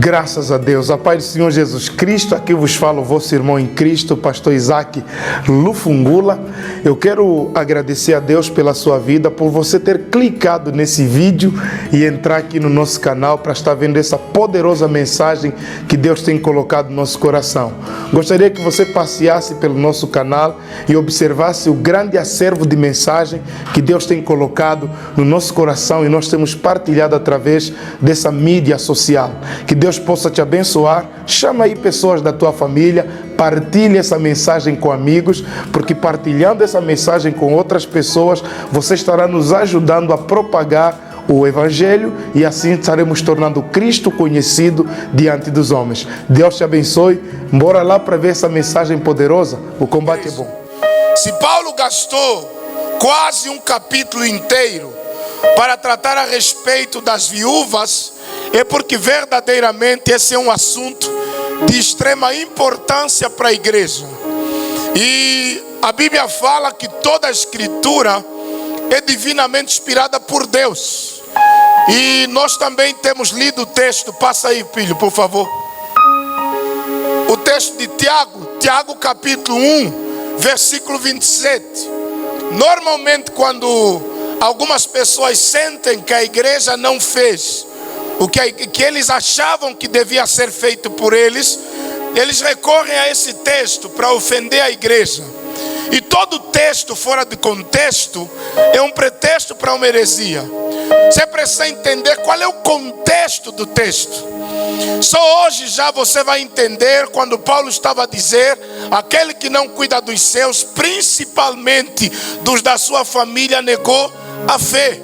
Graças a Deus, a paz do Senhor Jesus Cristo. Aqui vos fala o vosso irmão em Cristo, pastor Isaac Lufungula. Eu quero agradecer a Deus pela sua vida, por você ter clicado nesse vídeo e entrar aqui no nosso canal para estar vendo essa poderosa mensagem que Deus tem colocado no nosso coração. Gostaria que você passeasse pelo nosso canal e observasse o grande acervo de mensagem que Deus tem colocado no nosso coração e nós temos partilhado através dessa mídia social. Que Deus possa te abençoar. Chama aí pessoas da tua família, partilhe essa mensagem com amigos, porque partilhando essa mensagem com outras pessoas, você estará nos ajudando a propagar o Evangelho e assim estaremos tornando Cristo conhecido diante dos homens. Deus te abençoe. Bora lá para ver essa mensagem poderosa. O combate é bom. Se Paulo gastou quase um capítulo inteiro para tratar a respeito das viúvas, é porque verdadeiramente esse é um assunto de extrema importância para a igreja. E a Bíblia fala que toda a Escritura é divinamente inspirada por Deus. E nós também temos lido o texto. Passa aí, filho, por favor. O texto de Tiago capítulo 1, versículo 27. Normalmente quando algumas pessoas sentem que a igreja não fez o que eles achavam que devia ser feito por eles, eles recorrem a esse texto para ofender a igreja. E todo texto fora de contexto é um pretexto para uma heresia. Você precisa entender qual é o contexto do texto. Só hoje já você vai entender quando Paulo estava a dizer: aquele que não cuida dos seus, principalmente dos da sua família, negou a fé.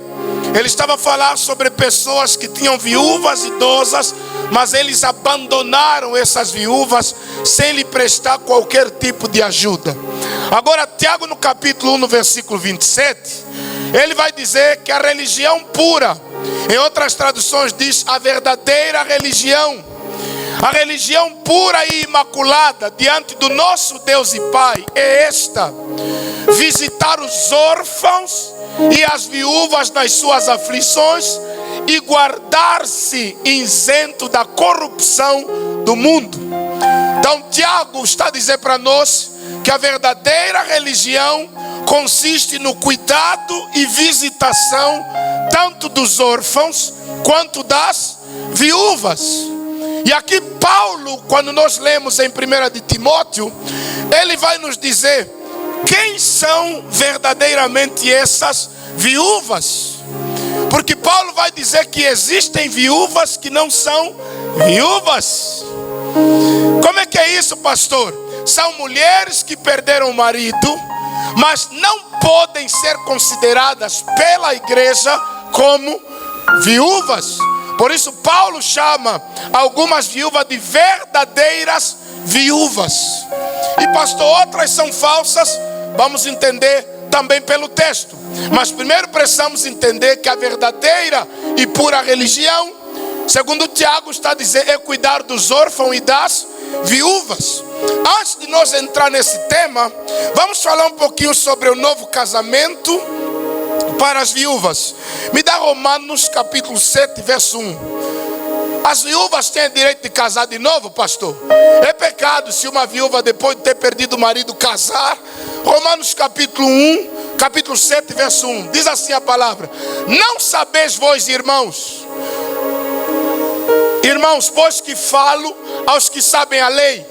Ele estava a falar sobre pessoas que tinham viúvas idosas, mas eles abandonaram essas viúvas sem lhe prestar qualquer tipo de ajuda. Agora, Tiago no capítulo 1, no versículo 27, ele vai dizer que a religião pura, em outras traduções diz a verdadeira religião, a religião pura e imaculada diante do nosso Deus e Pai é esta: visitar os órfãos e as viúvas nas suas aflições e guardar-se isento da corrupção do mundo. Então Tiago está a dizer para nós que a verdadeira religião consiste no cuidado e visitação tanto dos órfãos quanto das viúvas. E aqui Paulo, quando nós lemos em 1 de Timóteo, ele vai nos dizer quem são verdadeiramente essas viúvas. Porque Paulo vai dizer que existem viúvas que não são viúvas. Como é que é isso, pastor? São mulheres que perderam o marido, mas não podem ser consideradas pela igreja como viúvas. Por isso Paulo chama algumas viúvas de verdadeiras viúvas. E pastor, outras são falsas. Vamos entender também pelo texto. Mas primeiro precisamos entender que a verdadeira e pura religião, segundo Tiago está a dizer, é cuidar dos órfãos e das viúvas. Antes de nós entrar nesse tema, vamos falar um pouquinho sobre o novo casamento para as viúvas. Me dá Romanos capítulo 7, verso 1. As viúvas têm direito de casar de novo, pastor? É pecado se uma viúva, depois de ter perdido o marido, casar? Romanos capítulo 1, capítulo 7, verso 1. Diz assim a palavra: não sabeis vós, irmãos, pois que falo aos que sabem a lei,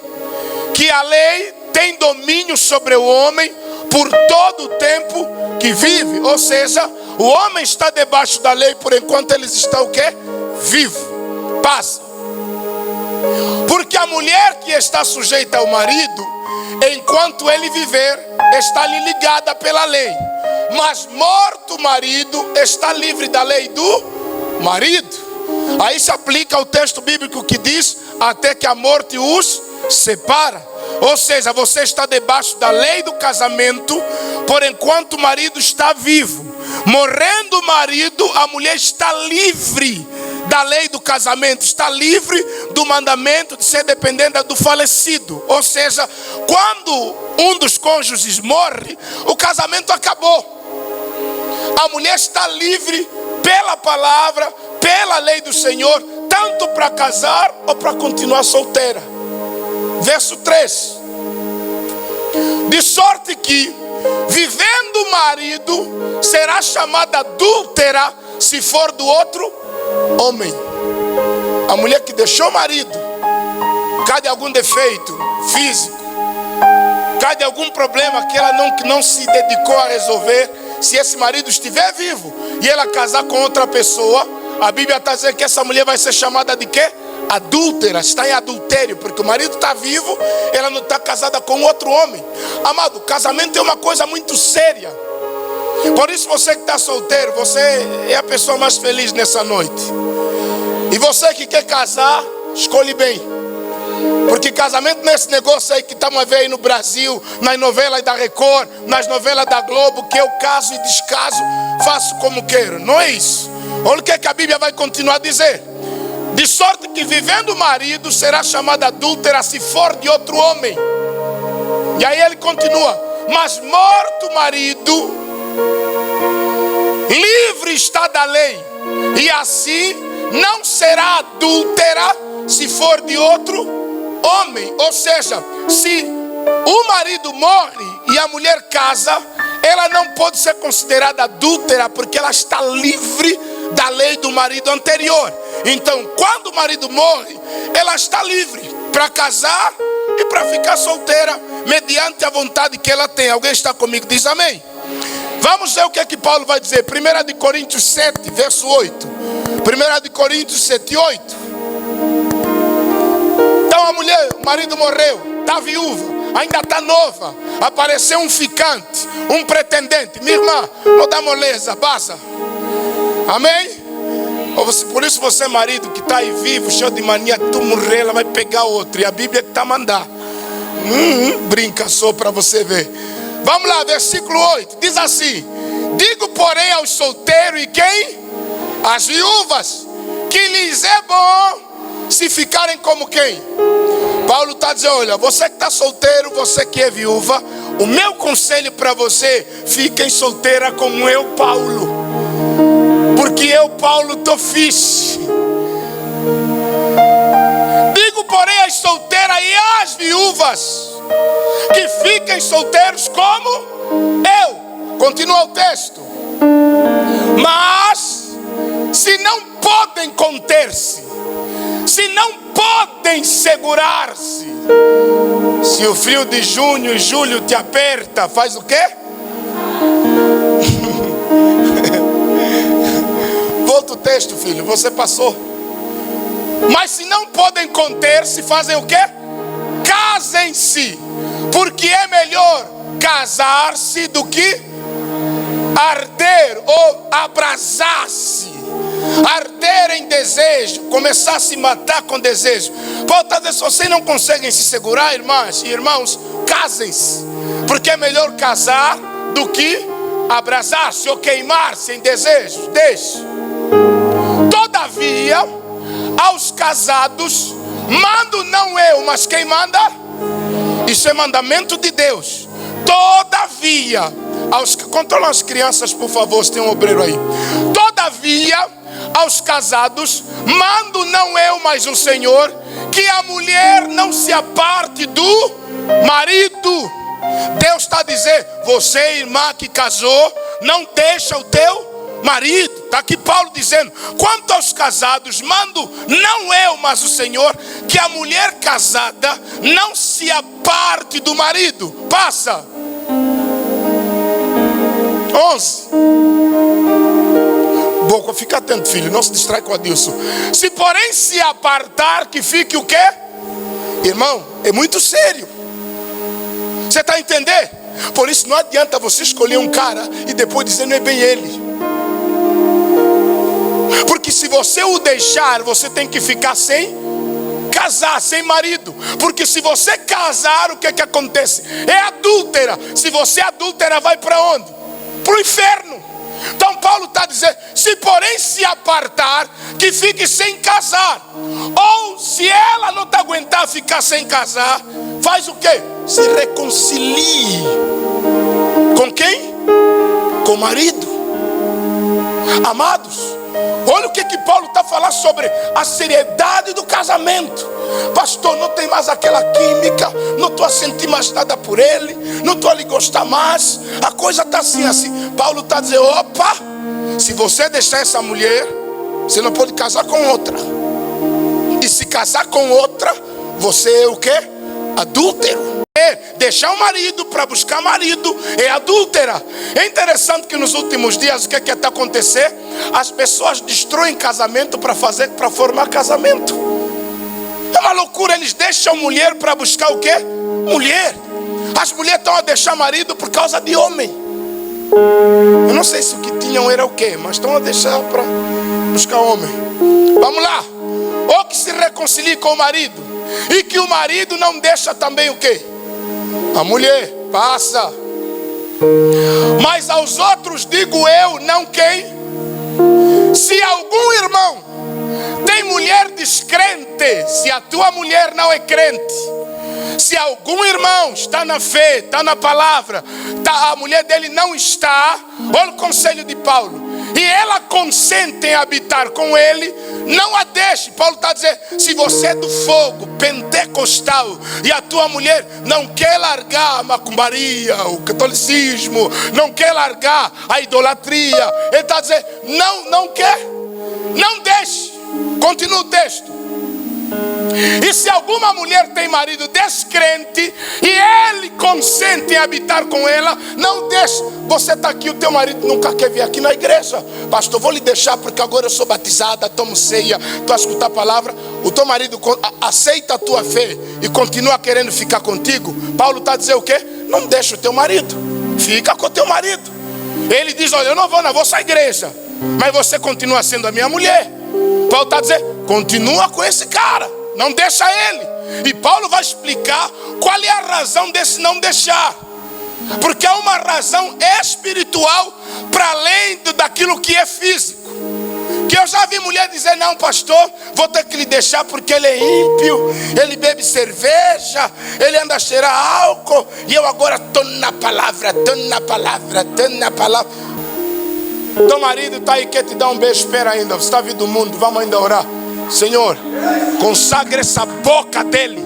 que a lei tem domínio sobre o homem por todo o tempo que vive. Ou seja, o homem está debaixo da lei por enquanto eles estão o quê? Vivo. Passa. Porque a mulher que está sujeita ao marido, enquanto ele viver, está-lhe ligada pela lei. Mas morto o marido, está livre da lei do marido. Aí se aplica o texto bíblico que diz: até que a morte os separa. Ou seja, você está debaixo da lei do casamento por enquanto o marido está vivo. Morrendo o marido, a mulher está livre da lei do casamento, está livre do mandamento de ser dependente do falecido. Ou seja, quando um dos cônjuges morre, o casamento acabou. A mulher está livre pela palavra, pela lei do Senhor, tanto para casar ou para continuar solteira. Verso 3. De sorte que, vivendo o marido, será chamada adúltera se for do outro homem. A mulher que deixou o marido, cade algum defeito físico, cade algum problema que ela não se dedicou a resolver, se esse marido estiver vivo e ela casar com outra pessoa, a Bíblia está dizendo que essa mulher vai ser chamada de quê? Adúltera, está em adultério, porque o marido está vivo, ela não está casada com outro homem. Amado, casamento é uma coisa muito séria. Por isso você que está solteiro, você é a pessoa mais feliz nessa noite. E você que quer casar, escolhe bem. Porque casamento não é esse negócio aí que estamos a ver aí no Brasil, nas novelas da Record, nas novelas da Globo, que eu caso e descaso, faço como quero. Não é isso. Olha o que a Bíblia vai continuar a dizer. De sorte que, vivendo o marido, será chamada adúltera se for de outro homem. E aí ele continua: mas morto o marido, livre está da lei, e assim não será adúltera se for de outro homem. Ou seja, se o marido morre e a mulher casa, ela não pode ser considerada adúltera, porque ela está livre da lei do marido anterior. Então, quando o marido morre, ela está livre para casar e para ficar solteira, mediante a vontade que ela tem. Alguém está comigo? Diz amém. Vamos ver o que Paulo vai dizer. 1 Coríntios 7, verso 8. 1 Coríntios 7, 8. Então a mulher, o marido morreu, está viúva, ainda está nova, apareceu um ficante, um pretendente. Minha irmã, não dá moleza, basta. Amém? Por isso você, marido, que está aí vivo, cheio de mania, tu morrer, ela vai pegar outro. E a Bíblia que está a mandar. Brinca só para você ver. Vamos lá, versículo 8. Diz assim: digo, porém, aos solteiros e quem? As viúvas, que lhes é bom se ficarem como quem? Paulo está dizendo: olha, você que está solteiro, você que é viúva, o meu conselho para você: fiquem solteira como eu, Paulo. Porque eu, Paulo, estou fixe. Digo, porém, às solteiras e às viúvas, que fiquem solteiros como eu. Continua o texto. Mas, se não podem conter-se, se não podem segurar-se, se o frio de junho e julho te aperta, faz o quê? Volta o texto, filho, você passou. Mas se não podem conter-se, fazem o quê? Casem-se, porque é melhor casar-se do que arder ou abrasar-se. Arder em desejo, começar a se matar com desejo. Paulo está dizendo: se vocês não conseguem se segurar, irmãs e irmãos, casem-se, porque é melhor casar do que abrasar-se ou queimar-se em desejo. Deixe. Todavia, aos casados mando não eu, mas quem manda? Isso é mandamento de Deus. Todavia, controla as crianças, por favor, se tem um obreiro aí. Todavia, aos casados mando não eu, mas o Senhor, que a mulher não se aparte do marido. Deus está dizendo: você, irmã que casou, não deixa o teu marido. Está aqui Paulo dizendo: quanto aos casados, mando não eu, mas o Senhor, que a mulher casada não se aparte do marido. Passa. 11. Boca, fica atento, filho, não se distrai com Adilson. Se porém se apartar, que fique o quê? Irmão, é muito sério. Você está a entender? Por isso não adianta você escolher um cara e depois dizer não é bem ele. Porque se você o deixar, você tem que ficar sem casar, sem marido. Porque se você casar, o que acontece? É adúltera. Se você é adúltera, vai para onde? Para o inferno. Então Paulo está dizendo: se porém se apartar, que fique sem casar. Ou se ela não está aguentar ficar sem casar, faz o quê? Se reconcilie. Com quem? Com o marido. Amados, olha o que Paulo está falando sobre a seriedade do casamento. Pastor, não tem mais aquela química, não estou a sentir mais nada por ele, não estou a lhe gostar mais, a coisa está assim. Paulo está dizendo, opa, se você deixar essa mulher, você não pode casar com outra. E se casar com outra, você é o quê? Adúltero. Deixar o marido para buscar marido é adúltera. É interessante que nos últimos dias o que está acontecendo? As pessoas destroem casamento para formar casamento. É uma loucura, eles deixam mulher para buscar o quê? Mulher. As mulheres estão a deixar marido por causa de homem. Eu não sei se o que tinham era o quê, mas estão a deixar para buscar homem. Vamos lá. Ou que se reconcilie com o marido, e que o marido não deixa também o quê? A mulher, passa. Mas aos outros digo eu, não quem? Se algum irmão tem mulher descrente, se a tua mulher não é crente, se algum irmão está na fé, está na palavra, a mulher dele não está, olha o conselho de Paulo, e ela consente em habitar com ele, não a deixe. Paulo está dizendo, se você é do fogo pentecostal e a tua mulher não quer largar a macumbaria, o catolicismo, não quer largar a idolatria, ele está dizendo, não quer, não deixe. Continua o texto. E se alguma mulher tem marido descrente e ele consente em habitar com ela, não deixe. Você está aqui, o teu marido nunca quer vir aqui na igreja. Pastor, vou lhe deixar porque agora eu sou batizada, tomo ceia, estou a escutar a palavra. O teu marido aceita a tua fé e continua querendo ficar contigo. Paulo está a dizer o quê? Não deixa o teu marido, fica com o teu marido. Ele diz, olha, eu não vou na vossa igreja, mas você continua sendo a minha mulher. Paulo está a dizer, continua com esse cara, não deixa ele. E Paulo vai explicar qual é a razão desse não deixar. Porque há uma razão espiritual para além daquilo que é físico. Que eu já vi mulher dizer, não pastor, vou ter que lhe deixar porque ele é ímpio, ele bebe cerveja, ele anda a cheirar álcool, e eu agora estou na palavra, estou na palavra, estou na palavra. Teu marido está aí, quer te dar um beijo, espera ainda, você está vindo do mundo, vamos ainda orar. Senhor, consagra essa boca dele,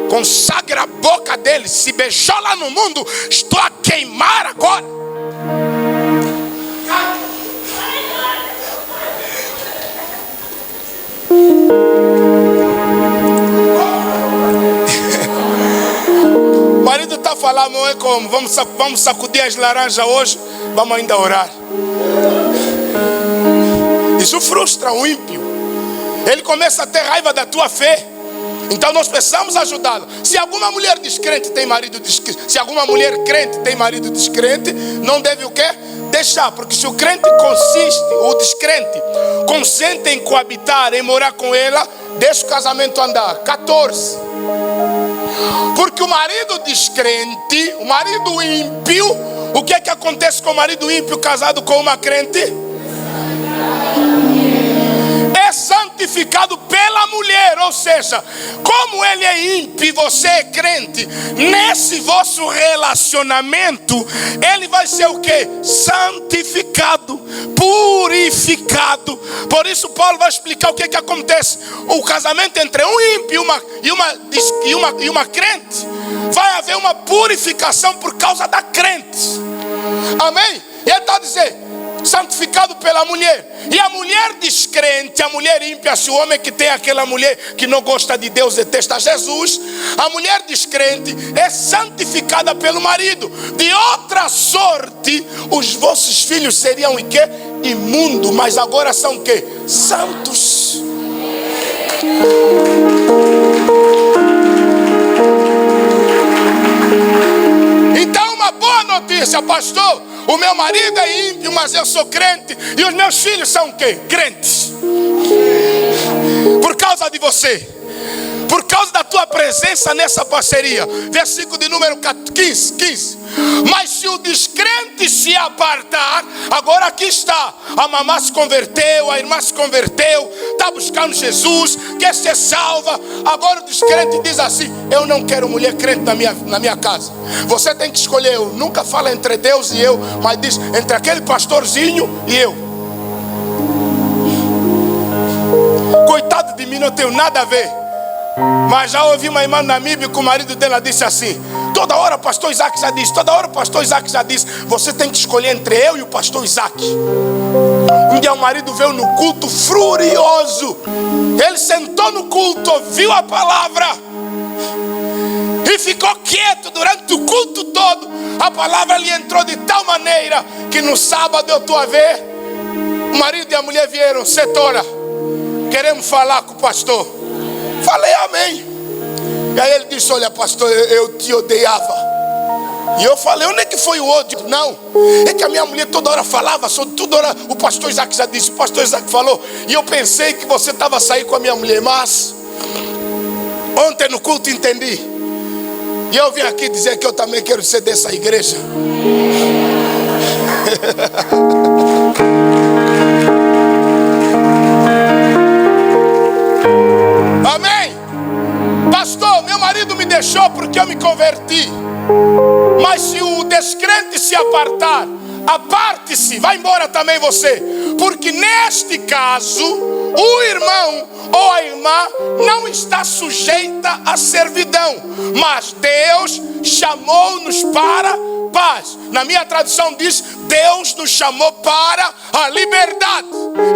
consagra a boca dele. Se beijou lá no mundo, estou a queimar agora. O marido está falando, não é como, vamos sacudir as laranjas hoje, vamos ainda orar. Isso frustra o ímpio. Ele começa a ter raiva da tua fé. Então nós precisamos ajudá-lo. Se alguma mulher descrente tem marido descrente, se alguma mulher crente tem marido descrente, não deve o quê? Deixar. Porque se o crente o descrente consente em coabitar, em morar com ela, deixa o casamento andar. 14. Porque o marido descrente, o marido ímpio, o que é que acontece com o marido ímpio casado com uma crente? É santificado pela mulher, ou seja, como ele é ímpio e você é crente, nesse vosso relacionamento, ele vai ser o que? Santificado, purificado. Por isso Paulo vai explicar o que é que acontece. O casamento entre um ímpio e uma crente, vai haver uma purificação por causa da crente. Amém? E ele está dizendo, santificado pela mulher. E a mulher descrente, a mulher ímpia, se o homem que tem aquela mulher que não gosta de Deus, detesta Jesus, a mulher descrente é santificada pelo marido. De outra sorte, os vossos filhos seriam o quê? Imundos, mas agora são o quê? Santos. Então uma boa notícia, pastor. O meu marido é ímpio, mas eu sou crente. E os meus filhos são o quê? Crentes. Por causa de você. Por causa da tua presença nessa parceria. Versículo de número 15. Mas se o descrente se apartar, agora aqui está. A mamá se converteu, a irmã se converteu, está buscando Jesus, quer ser salva. Agora o descrente diz assim, eu não quero mulher crente na minha casa. Você tem que escolher. Eu nunca falo entre Deus e eu, mas diz entre aquele pastorzinho e eu. Coitado de mim, não tenho nada a ver. Mas já ouvi uma irmã na Namíbia que o marido dela disse assim: toda hora o pastor Isaac já disse, toda hora o pastor Isaac já disse. Você tem que escolher entre eu e o pastor Isaac. Um dia o marido veio no culto furioso. Ele sentou no culto, ouviu a palavra e ficou quieto durante o culto todo. A palavra lhe entrou de tal maneira que no sábado eu estou a ver, o marido e a mulher vieram: setora, queremos falar com o pastor. Falei amém. E aí ele disse: olha pastor, eu te odiava. E eu falei: onde é que foi o ódio? Não, é que a minha mulher toda hora falava sobre toda hora. O pastor Isaac já disse, o pastor Isaac falou. E eu pensei que você estava a sair com a minha mulher. Mas ontem no culto entendi. E eu vim aqui dizer que eu também quero ser dessa igreja. Amém. Pastor, meu marido me deixou porque eu me converti. Mas se o descrente se apartar, aparte-se, vai embora também você. Porque neste caso, o irmão ou a irmã não está sujeita à servidão, mas Deus chamou-nos para paz. Na minha tradução diz: Deus nos chamou para a liberdade.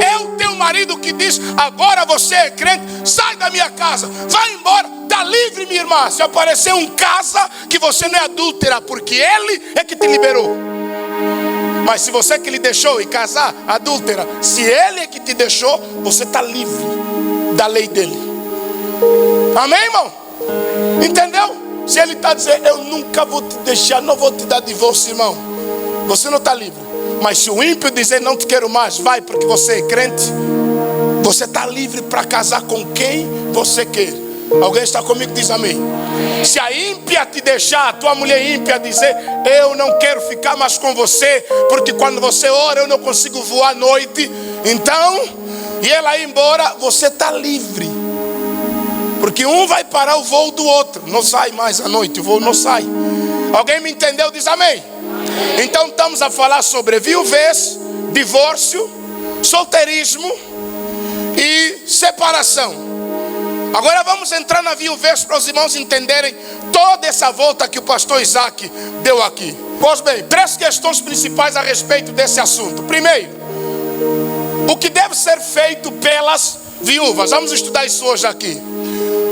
É o teu marido que diz: agora você é crente, sai da minha casa, vai embora, está livre, minha irmã. Se aparecer um casa, que você não é adúltera, porque ele é que te liberou. Mas se você que lhe deixou e casar, adúltera, se ele é que te deixou, você está livre da lei dele. Amém, irmão? Entendeu? Se ele está dizendo: eu nunca vou te deixar, não vou te dar divórcio, irmão, você não está livre. Mas se o ímpio dizer: não te quero mais, vai porque você é crente, você está livre para casar com quem você quer. Alguém está comigo? Diz amém. Se a ímpia te deixar, a tua mulher ímpia dizer: eu não quero ficar mais com você, porque quando você ora eu não consigo voar à noite, então, e ela ir embora, você está livre. Porque um vai parar o voo do outro, não sai mais à noite, o voo não sai. Alguém me entendeu? Diz amém. Então estamos a falar sobre viuvez, divórcio, solteirismo e separação. Agora vamos entrar na viuvez para os irmãos entenderem toda essa volta que o pastor Isaac deu aqui. Pois bem, 3 questões principais a respeito desse assunto. Primeiro, o que deve ser feito pelas viúvas. Vamos estudar isso hoje aqui.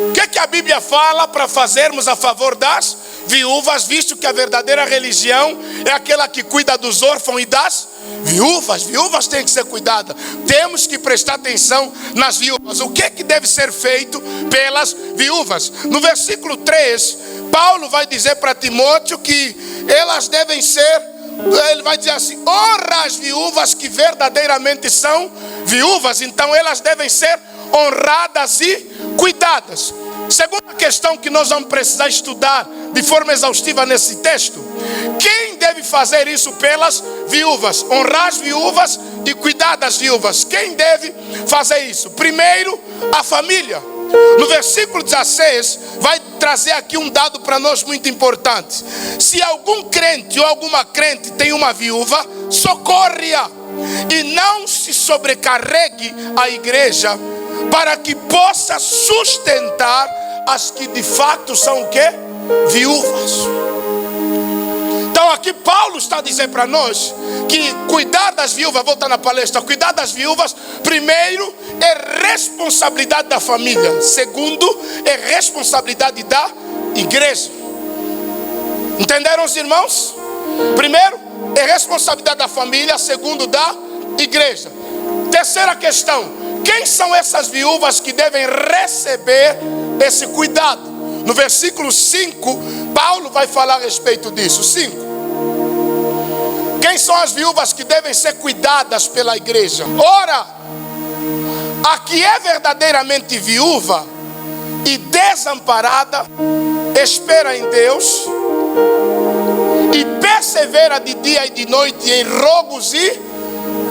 O que a Bíblia fala para fazermos a favor das viúvas, visto que a verdadeira religião é aquela que cuida dos órfãos e das viúvas. Viúvas têm que ser cuidadas. Temos que prestar atenção nas viúvas. O que deve ser feito pelas viúvas? No versículo 3, Paulo vai dizer para Timóteo que elas devem ser, ele vai dizer assim: honra as viúvas que verdadeiramente são viúvas. Então elas devem ser honradas e cuidadas. Segunda questão que nós vamos precisar estudar de forma exaustiva nesse texto: quem deve fazer isso pelas viúvas? Honrar as viúvas e cuidar das viúvas. Quem deve fazer isso? Primeiro, a família. No versículo 16 vai trazer aqui um dado para nós muito importante. Se algum crente ou alguma crente tem uma viúva, socorre-a e não se sobrecarregue a igreja, para que possa sustentar as que de fato são o quê? Viúvas. Então aqui Paulo está dizendo para nós que cuidar das viúvas, volta na palestra, cuidar das viúvas, primeiro é responsabilidade da família, segundo é responsabilidade da igreja. Entenderam os irmãos? Primeiro é responsabilidade da família, segundo da igreja. Terceira questão: quem são essas viúvas que devem receber esse cuidado? No versículo 5, Paulo vai falar a respeito disso. 5. Quem são as viúvas que devem ser cuidadas pela igreja? Ora, a que é verdadeiramente viúva e desamparada, espera em Deus e persevera de dia e de noite em rogos e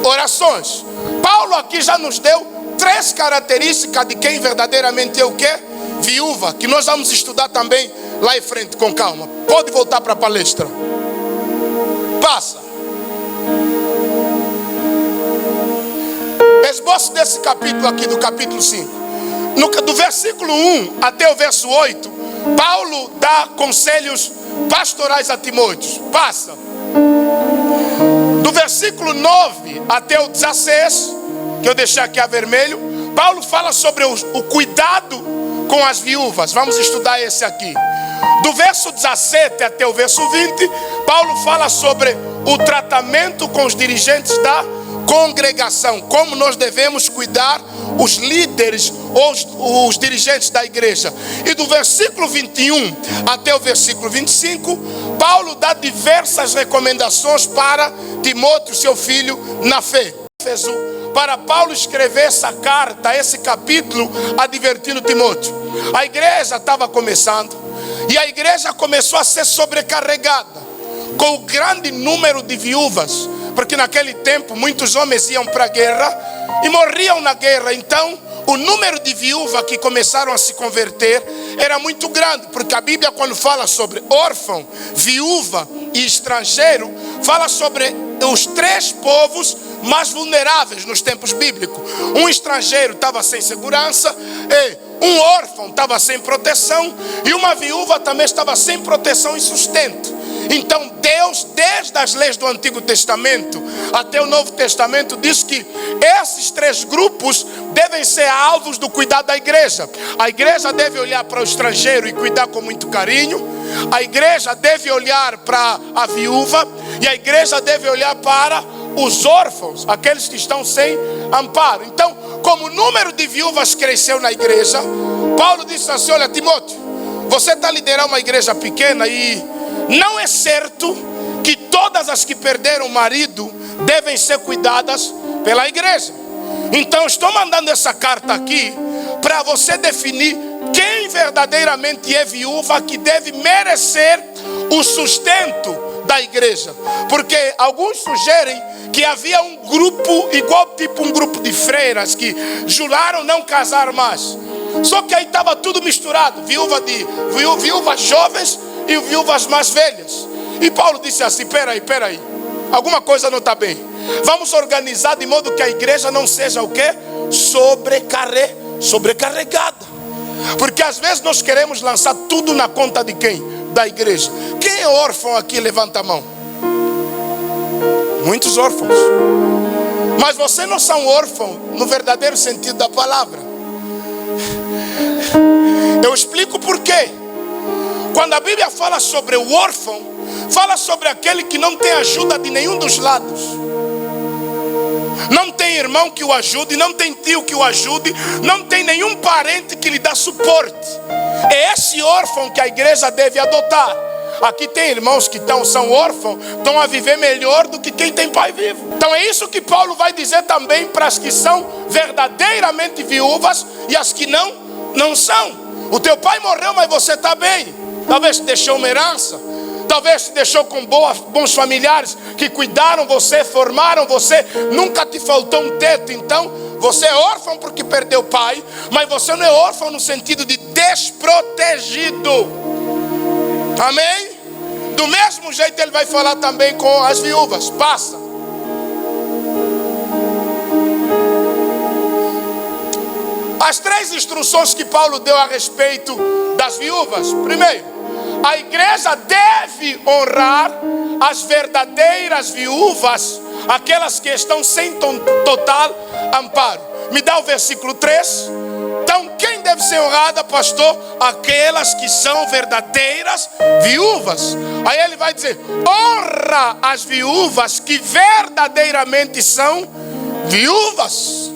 orações. Paulo aqui já nos deu 3 características de quem verdadeiramente é o quê? Viúva, que nós vamos estudar também lá em frente com calma. Pode voltar para a palestra. Passa. Esboço desse capítulo aqui, do capítulo 5. do versículo 1 até o verso 8, Paulo dá conselhos pastorais a Timóteo. Passa. Do versículo 9 até o 16, que eu deixei aqui a vermelho, Paulo fala sobre o cuidado com as viúvas. Vamos estudar esse aqui. Do verso 17 até o verso 20, Paulo fala sobre o tratamento com os dirigentes da congregação, como nós devemos cuidar os líderes ou os dirigentes da igreja. E do versículo 21 até o versículo 25, Paulo dá diversas recomendações para Timóteo, seu filho, na fé. Para Paulo escrever essa carta, esse capítulo, advertindo Timóteo. A igreja estava começando e a igreja começou a ser sobrecarregada com o grande número de viúvas, porque naquele tempo muitos homens iam para a guerra e morriam na guerra. Então o número de viúvas que começaram a se converter era muito grande, porque a Bíblia, quando fala sobre órfão, viúva e estrangeiro, fala sobre os três povos mais vulneráveis nos tempos bíblicos. Um estrangeiro estava sem segurança, um órfão estava sem proteção e uma viúva também estava sem proteção e sustento. Então Deus, desde as leis do Antigo Testamento até o Novo Testamento, diz que esses três grupos devem ser alvos do cuidado da igreja. A igreja deve olhar para o estrangeiro e cuidar com muito carinho. A igreja deve olhar para a viúva e a igreja deve olhar para os órfãos, aqueles que estão sem amparo. Então, como o número de viúvas cresceu na igreja, Paulo disse assim: olha, Timóteo, você está liderando uma igreja pequena e não é certo que todas as que perderam o marido devem ser cuidadas pela igreja. Então estou mandando essa carta aqui para você definir quem verdadeiramente é viúva, que deve merecer o sustento da igreja. Porque alguns sugerem que havia um grupo, igual tipo um grupo de freiras, que juraram não casar mais. Só que aí estava tudo misturado, viúvas jovens e viúvas mais velhas. E Paulo disse assim: peraí, alguma coisa não está bem. Vamos organizar de modo que a igreja não seja o quê? Sobrecarregada. Porque às vezes nós queremos lançar tudo na conta de quem? Da igreja. Quem é órfão aqui? Levanta a mão. Muitos órfãos. Mas você não são órfão no verdadeiro sentido da palavra. Eu explico por quê. Quando a Bíblia fala sobre o órfão, fala sobre aquele que não tem ajuda de nenhum dos lados. Não tem irmão que o ajude, não tem tio que o ajude, não tem nenhum parente que lhe dá suporte. É esse órfão que a igreja deve adotar. Aqui tem irmãos que são órfãos, estão a viver melhor do que quem tem pai vivo. Então é isso que Paulo vai dizer também para as que são verdadeiramente viúvas e as que não são. O teu pai morreu, mas você está bem. Talvez te deixou uma herança, talvez te deixou com bons familiares que cuidaram você, formaram você, nunca te faltou um teto. Então você é órfão porque perdeu o pai, mas você não é órfão no sentido de desprotegido. Amém? Do mesmo jeito ele vai falar também com as viúvas. Passa. As três instruções que Paulo deu a respeito das viúvas. Primeiro, a igreja deve honrar as verdadeiras viúvas, aquelas que estão sem total amparo. Me dá o versículo 3. Então quem deve ser honrada, pastor? Aquelas que são verdadeiras viúvas. Aí ele vai dizer: honra as viúvas que verdadeiramente são viúvas.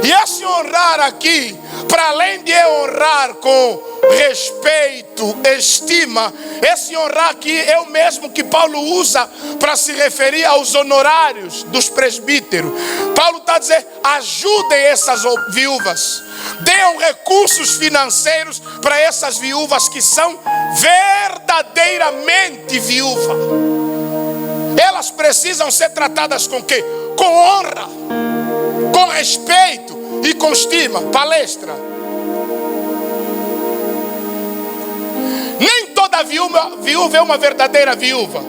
E esse honrar aqui, para além de honrar com respeito, estima, esse honrar aqui é o mesmo que Paulo usa para se referir aos honorários dos presbíteros. Paulo está dizendo: ajudem essas viúvas, deem recursos financeiros para essas viúvas que são verdadeiramente viúvas. Elas precisam ser tratadas com quê? Com honra, com respeito e com estima. Palestra. Nem toda viúva é uma verdadeira viúva.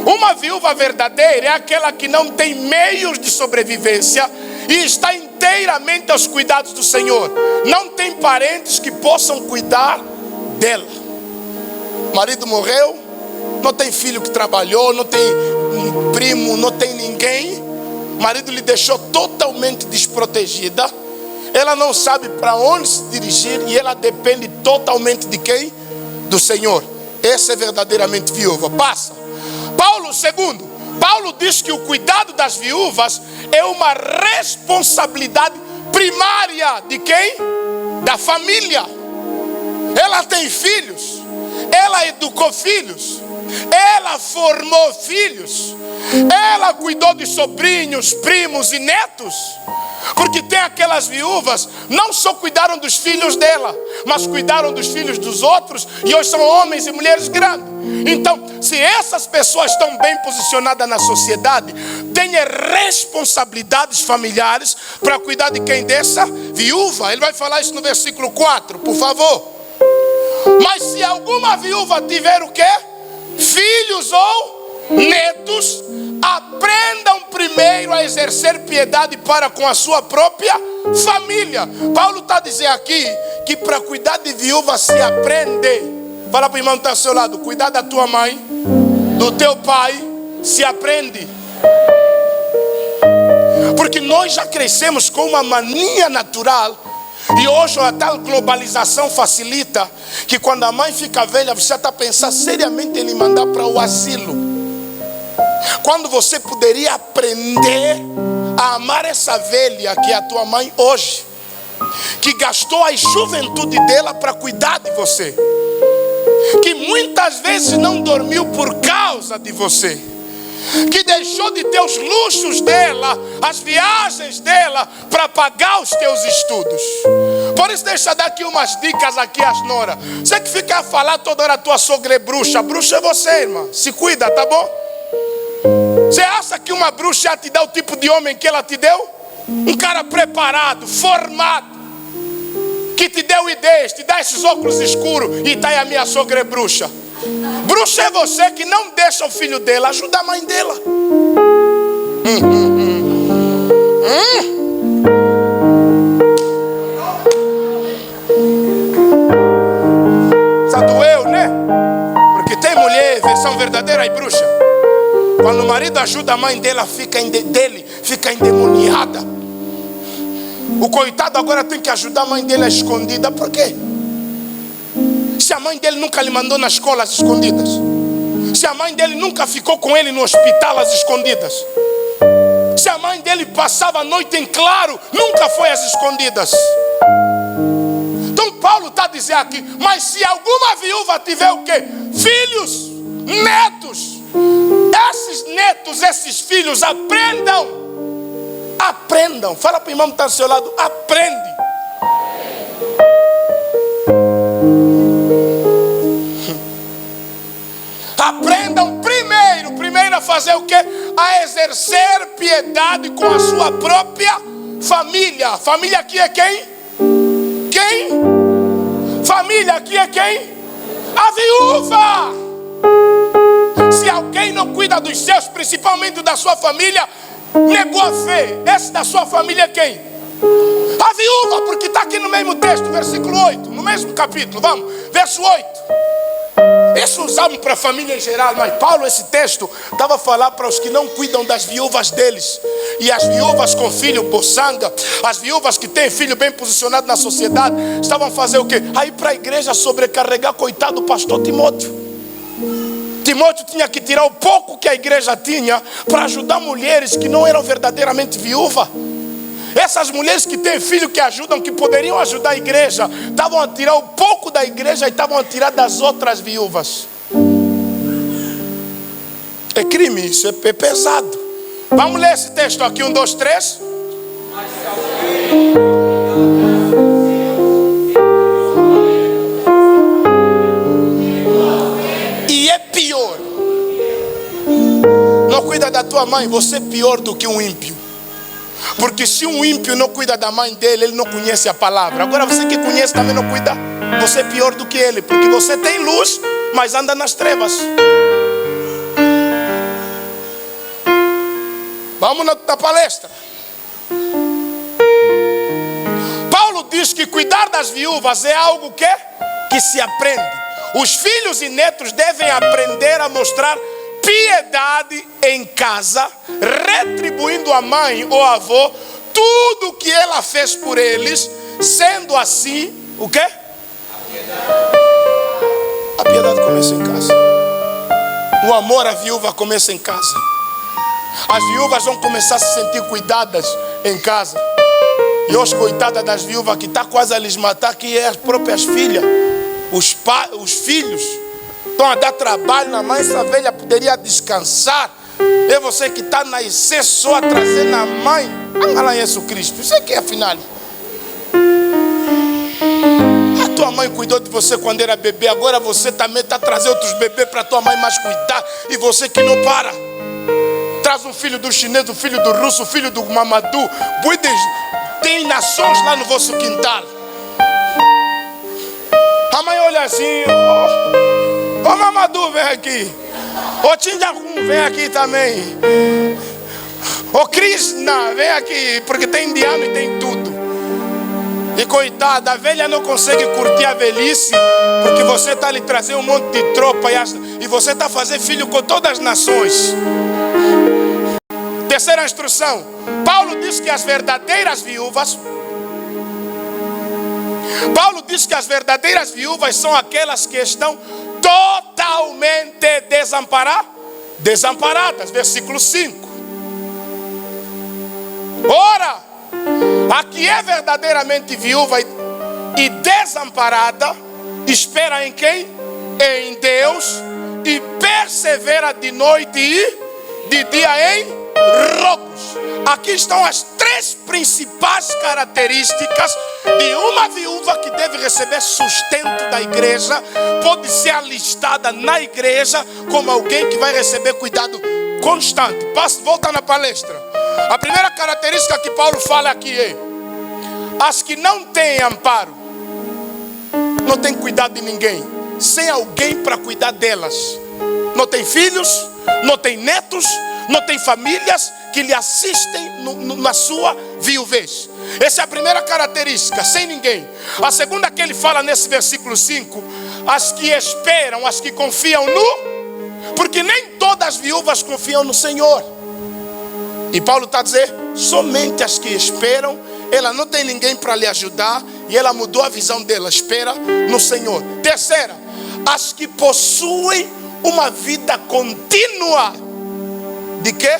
Uma viúva verdadeira é aquela que não tem meios de sobrevivência e está inteiramente aos cuidados do Senhor. Não tem parentes que possam cuidar dela. O marido morreu, não tem filho que trabalhou, não tem um primo, não tem ninguém. O marido lhe deixou totalmente desprotegida. Ela não sabe para onde se dirigir e ela depende totalmente de quem? Do Senhor. Essa é verdadeiramente viúva. Passa. Paulo diz que o cuidado das viúvas é uma responsabilidade primária de quem? Da família. Ela tem filhos, ela educou filhos, ela formou filhos, ela cuidou de sobrinhos, primos e netos. Porque tem aquelas viúvas, não só cuidaram dos filhos dela, mas cuidaram dos filhos dos outros, e hoje são homens e mulheres grandes. Então, se essas pessoas estão bem posicionadas na sociedade, têm responsabilidades familiares para cuidar de quem? Dessa viúva. Ele vai falar isso no versículo 4, por favor. Mas se alguma viúva tiver o quê? Filhos ou netos, aprendam primeiro a exercer piedade para com a sua própria família. Paulo está dizendo aqui que para cuidar de viúva se aprende. Fala para o irmão que está ao seu lado: cuidar da tua mãe, do teu pai, se aprende. Porque nós já crescemos com uma mania natural. E hoje a tal globalização facilita que quando a mãe fica velha, você está pensando seriamente em lhe mandar para o asilo. Quando você poderia aprender a amar essa velha que é a tua mãe hoje, que gastou a juventude dela para cuidar de você, que muitas vezes não dormiu por causa de você, que deixou de ter os luxos dela, as viagens dela, para pagar os teus estudos. Por isso deixa eu dar aqui umas dicas aqui às noras. Você que fica a falar toda hora a tua sogra é bruxa. Bruxa é você, irmã. Se cuida, tá bom? Você acha que uma bruxa ia te dar o tipo de homem que ela te deu? Um cara preparado, formado, que te deu ideias, te dá esses óculos escuros e tá aí a minha sogra é bruxa. Bruxa é você que não deixa o filho dela ajudar a mãe dela. Só doeu, né? Porque tem mulher, versão verdadeira e bruxa. Quando o marido ajuda a mãe dela, fica endemoniada. O coitado agora tem que ajudar a mãe dele escondida. Por quê? Se a mãe dele nunca lhe mandou na escola às escondidas, se a mãe dele nunca ficou com ele no hospital às escondidas, se a mãe dele passava a noite em claro, nunca foi às escondidas. Então Paulo está dizendo aqui: mas se alguma viúva tiver o quê? Filhos, netos, esses netos, esses filhos aprendam. Fala para o irmão que está ao seu lado: aprende. Aprendam primeiro a fazer o quê? A exercer piedade com a sua própria família. Família aqui é quem? Quem? Família aqui é quem? A viúva. Se alguém não cuida dos seus, principalmente da sua família, negou a fé. Esse da sua família é quem? A viúva, porque está aqui no mesmo texto, versículo 8, no mesmo capítulo, vamos, verso 8. Isso usamos para a família em geral, mas Paulo, esse texto, estava a falar para os que não cuidam das viúvas deles. E as viúvas com filho boçanga, as viúvas que têm filho bem posicionado na sociedade, estavam a fazer o quê? Aí para a igreja sobrecarregar, coitado do pastor Timóteo. Timóteo tinha que tirar o pouco que a igreja tinha para ajudar mulheres que não eram verdadeiramente viúvas. Essas mulheres que têm filho que ajudam, que poderiam ajudar a igreja, estavam a tirar um pouco da igreja e estavam a tirar das outras viúvas. É crime isso, é pesado. Vamos ler esse texto aqui, 1, 2, 3. E é pior. Não cuida da tua mãe, você é pior do que um ímpio. Porque se um ímpio não cuida da mãe dele, ele não conhece a palavra. Agora você que conhece também não cuida, você é pior do que ele. Porque você tem luz, mas anda nas trevas. Vamos na palestra. diz que cuidar das viúvas é algo que se aprende. Os filhos e netos devem aprender a mostrar piedade em casa, retribuindo à mãe ou avô tudo o que ela fez por eles. Sendo assim, o quê? A piedade começa em casa. O amor à viúva começa em casa. As viúvas vão começar a se sentir cuidadas em casa. E hoje, coitada das viúvas que está quase a lhes matar, que é as próprias filhas. Os filhos estão a dar trabalho na mãe. Essa velha poderia descansar. É você que está na essência só a trazer na mãe. Ela é Jesus Cristo. Isso aqui é afinal. A tua mãe cuidou de você quando era bebê. Agora você também está trazendo outros bebês para tua mãe mais cuidar. E você que não para. Traz um filho do chinês, um filho do russo, um filho do Mamadou. Tem nações lá no vosso quintal. A mãe olha assim: ô Mamadou, vem aqui. Ô Tinjacum, vem aqui também. Ô Krishna, vem aqui. Porque tem indiano e tem tudo. E coitada, a velha não consegue curtir a velhice, porque você está lhe trazendo um monte de tropa e você está fazendo filho com todas as nações. Terceira instrução. Paulo diz que as verdadeiras viúvas são aquelas que estão totalmente desamparadas. Versículo 5. Ora, a que é verdadeiramente viúva e desamparada, espera em quem? Em Deus, e persevera de noite e de dia em rogos. Aqui estão as 3 principais características de uma viúva que deve receber sustento da igreja. Pode ser alistada na igreja como alguém que vai receber cuidado constante. Volta na palestra. A primeira característica que Paulo fala aqui é: as que não têm amparo, não têm cuidado de ninguém, sem alguém para cuidar delas. Não tem filhos, não tem netos, não tem famílias que lhe assistem na sua viuvez. Essa é a primeira característica, sem ninguém. A segunda que ele fala nesse versículo 5: as que esperam, as que confiam no... Porque nem todas as viúvas confiam no Senhor. E Paulo está a dizer, somente as que esperam. Ela não tem ninguém para lhe ajudar, e ela mudou a visão dela, espera no Senhor. Terceira, as que possuem uma vida contínua. De quê?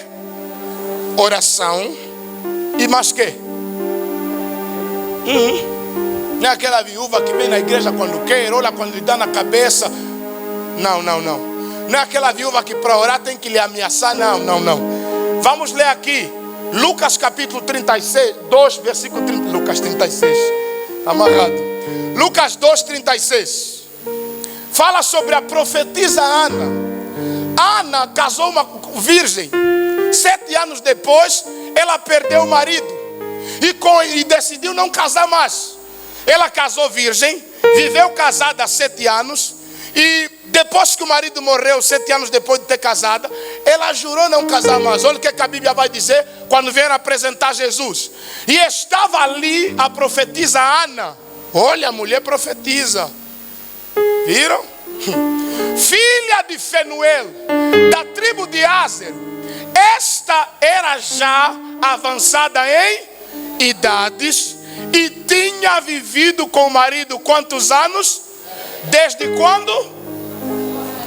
Oração. E mais quê? Não é aquela viúva que vem na igreja quando quer, olha quando lhe dá na cabeça. Não. Não é aquela viúva que para orar tem que lhe ameaçar. Não. Vamos ler aqui Lucas capítulo 36, 2, versículo 30. Lucas 36, amarrado. Lucas 2, 36. Fala sobre a profetisa Ana. Ana casou uma virgem. 7 anos depois, ela perdeu o marido e decidiu não casar mais. Ela casou virgem, viveu casada há 7 anos. E depois que o marido morreu, 7 anos depois de ter casado, ela jurou não casar mais. Olha o que a Bíblia vai dizer quando vieram apresentar Jesus. E estava ali a profetisa Ana. Olha, a mulher profetiza. Viram? Filha de Fenuel, da tribo de Aser. Esta era já avançada em idades e tinha vivido com o marido quantos anos? Desde quando?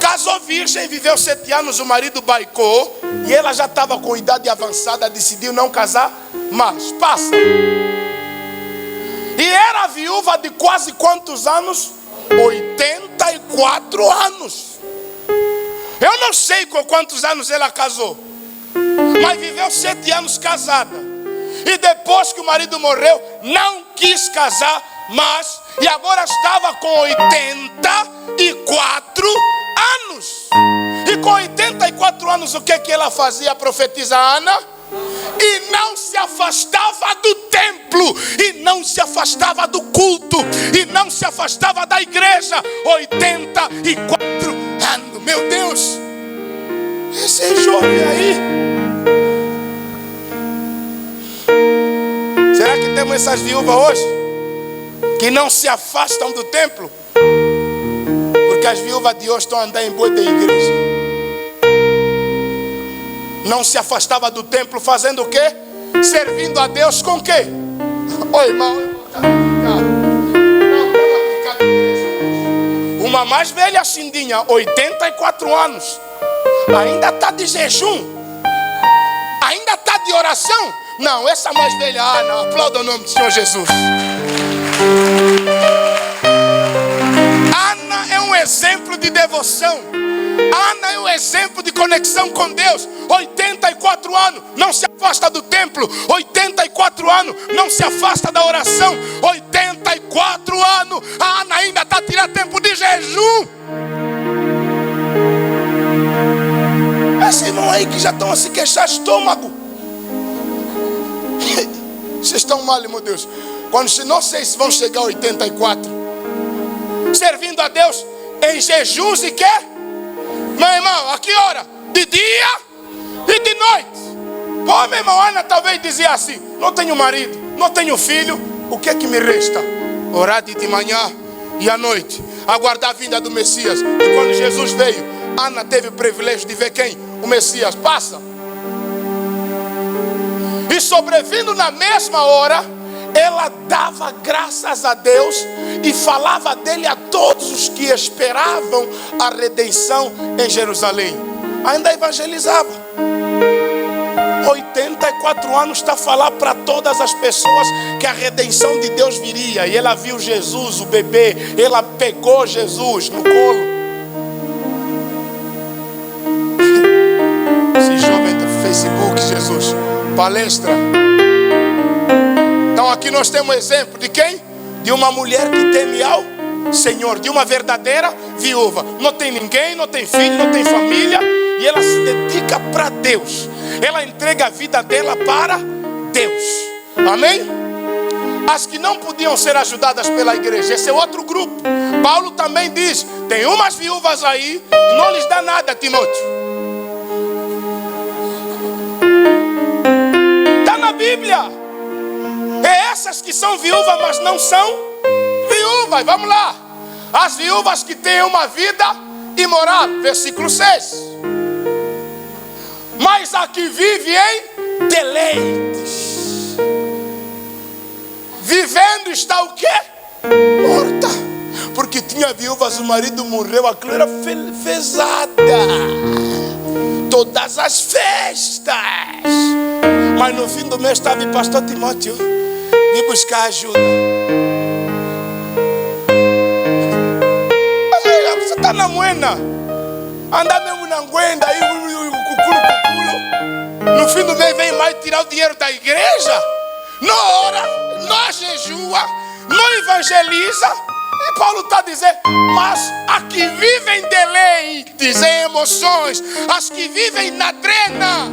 Casou virgem, viveu 7 anos, o marido baicou e ela já estava com idade avançada, decidiu não casar mais. Passa. E era viúva de quase quantos anos? 84 anos. Eu não sei com quantos anos ela casou, mas viveu 7 anos casada. E depois que o marido morreu, não quis casar mais. E agora estava com 84 anos. E com 84 anos, o que ela fazia, a profetisa Ana? E não se afastava do templo, e não se afastava do culto, e não se afastava da igreja. 84 anos, meu Deus. Esse jovem aí. Será que temos essas viúvas hoje? que não se afastam do templo, porque as viúvas de hoje estão a andar em boi da igreja. Não se afastava do templo fazendo o quê? Servindo a Deus com o quê? Oi, irmão. Uma mais velha, Cindinha, 84 anos, ainda está de jejum, ainda está de oração. Não, essa mais velha, não, aplauda o nome do Senhor Jesus. Ana é um exemplo de devoção. Ana é um exemplo de conexão com Deus. 84 anos, não se afasta do templo. 84 anos, não se afasta da oração. 84 anos, a Ana ainda está tirando tempo de jejum. Esses irmãos aí que já estão a se queixar estômago. Vocês estão mal, meu Deus. Não sei se vão chegar a 84. Servindo a Deus em jejuns e quê? Meu irmão, a que hora? De dia e de noite. Pô, meu irmão, Ana talvez dizia assim: não tenho marido, não tenho filho, o que é que me resta? Orar de manhã e à noite, aguardar a vinda do Messias. E quando Jesus veio, Ana teve o privilégio de ver quem? O Messias. Passa. E sobrevindo na mesma hora, ela dava graças a Deus e falava dele a todos os que esperavam a redenção em Jerusalém. Ainda evangelizava. 84 anos está a falar para todas as pessoas que a redenção de Deus viria. E ela viu Jesus, o bebê, ela pegou Jesus no colo. Esse jovem do Facebook, Jesus, palestra. Então aqui nós temos um exemplo de quem? De uma mulher que teme ao Senhor, de uma verdadeira viúva. Não tem ninguém, não tem filho, não tem família, e ela se dedica para Deus. Ela entrega a vida dela para Deus. Amém? As que não podiam ser ajudadas pela igreja, esse é outro grupo. Paulo também diz: tem umas viúvas aí e não lhes dá nada, Timóteo. Está na Bíblia. É essas que são viúvas, mas não são viúvas. Vamos lá. As viúvas que têm uma vida imoral. Versículo 6. Mas a que vive em deleites, vivendo está o quê? Morta. Porque tinha viúvas, o marido morreu, aquilo era fezada. Todas as festas. Mas no fim do mês estava o pastor Timóteo me buscar ajuda. Você está na moena, anda mesmo na guenda aí, cuculo. No fim do mês vem mais tirar o dinheiro da igreja. Não ora, não jejua, não evangeliza. E Paulo está dizendo: mas as que vivem deleites, em emoções, as que vivem na drena.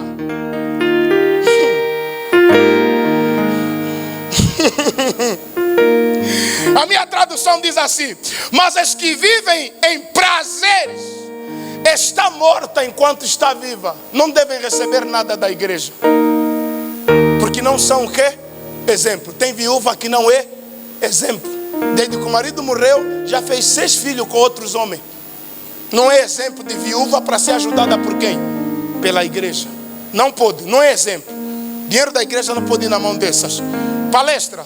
A minha tradução diz assim: mas as que vivem em prazeres está morta enquanto está viva. Não devem receber nada da igreja, porque não são o quê? Exemplo. Tem viúva que não é exemplo. Desde que o marido morreu, já fez 6 filhos com outros homens. Não é exemplo de viúva para ser ajudada por quem? Pela igreja. Não pode, não é exemplo. Dinheiro da igreja não pode ir na mão dessas. Palestra.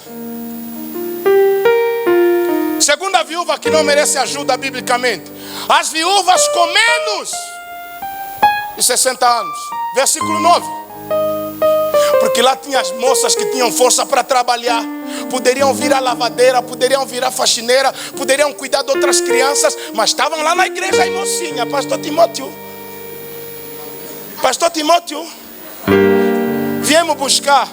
Segunda viúva que não merece ajuda biblicamente: as viúvas com menos de 60 anos. Versículo 9. Porque lá tinha as moças que tinham força para trabalhar. Poderiam vir a lavadeira, poderiam vir a faxineira, poderiam cuidar de outras crianças, mas estavam lá na igreja aí, mocinha. Pastor Timóteo, viemos buscar.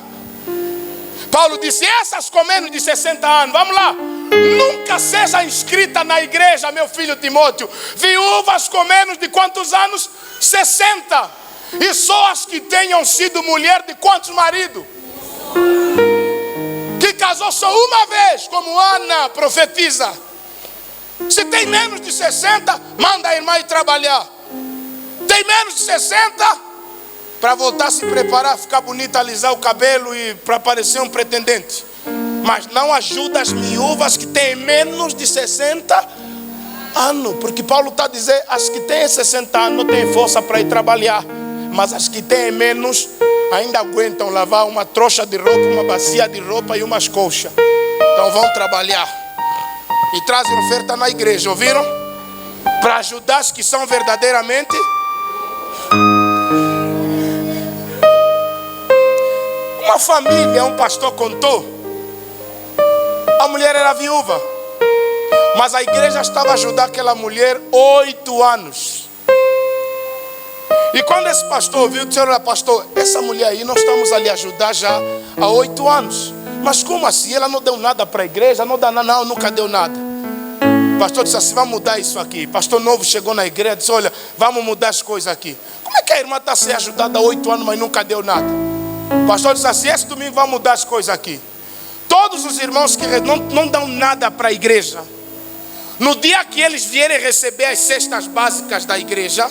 Paulo disse: essas com menos de 60 anos, vamos lá, nunca seja inscrita na igreja, meu filho Timóteo. Viúvas com menos de quantos anos? 60. E só as que tenham sido mulher de quantos maridos? Que casou só uma vez, como Ana profetiza. Se tem menos de 60, manda a irmã ir trabalhar. Tem menos de 60, para voltar a se preparar, ficar bonita, alisar o cabelo e para parecer um pretendente. mas não ajuda as viúvas que têm menos de 60 anos. Porque Paulo está dizendo, as que têm 60 anos não têm força para ir trabalhar, mas as que têm menos ainda aguentam lavar uma trouxa de roupa, uma bacia de roupa e umas colchas. Então vão trabalhar e trazem oferta na igreja, ouviram? Para ajudar as que são verdadeiramente. Uma família, um pastor contou, a mulher era viúva, mas a igreja estava a ajudar aquela mulher 8 anos. E quando esse pastor ouviu, disse: olha, pastor, essa mulher aí nós estamos ali a ajudar já há 8 anos. Mas como assim? Ela não deu nada para a igreja? Não dá nada, não, nunca deu nada. O pastor disse assim: vamos mudar isso aqui. Pastor novo chegou na igreja e disse: olha, vamos mudar as coisas aqui. Como é que a irmã está sendo ajudada há 8 anos, mas nunca deu nada? O pastor disse assim: esse domingo vamos mudar as coisas aqui. Todos os irmãos que não dão nada para a igreja, no dia que eles vierem receber as cestas básicas da igreja,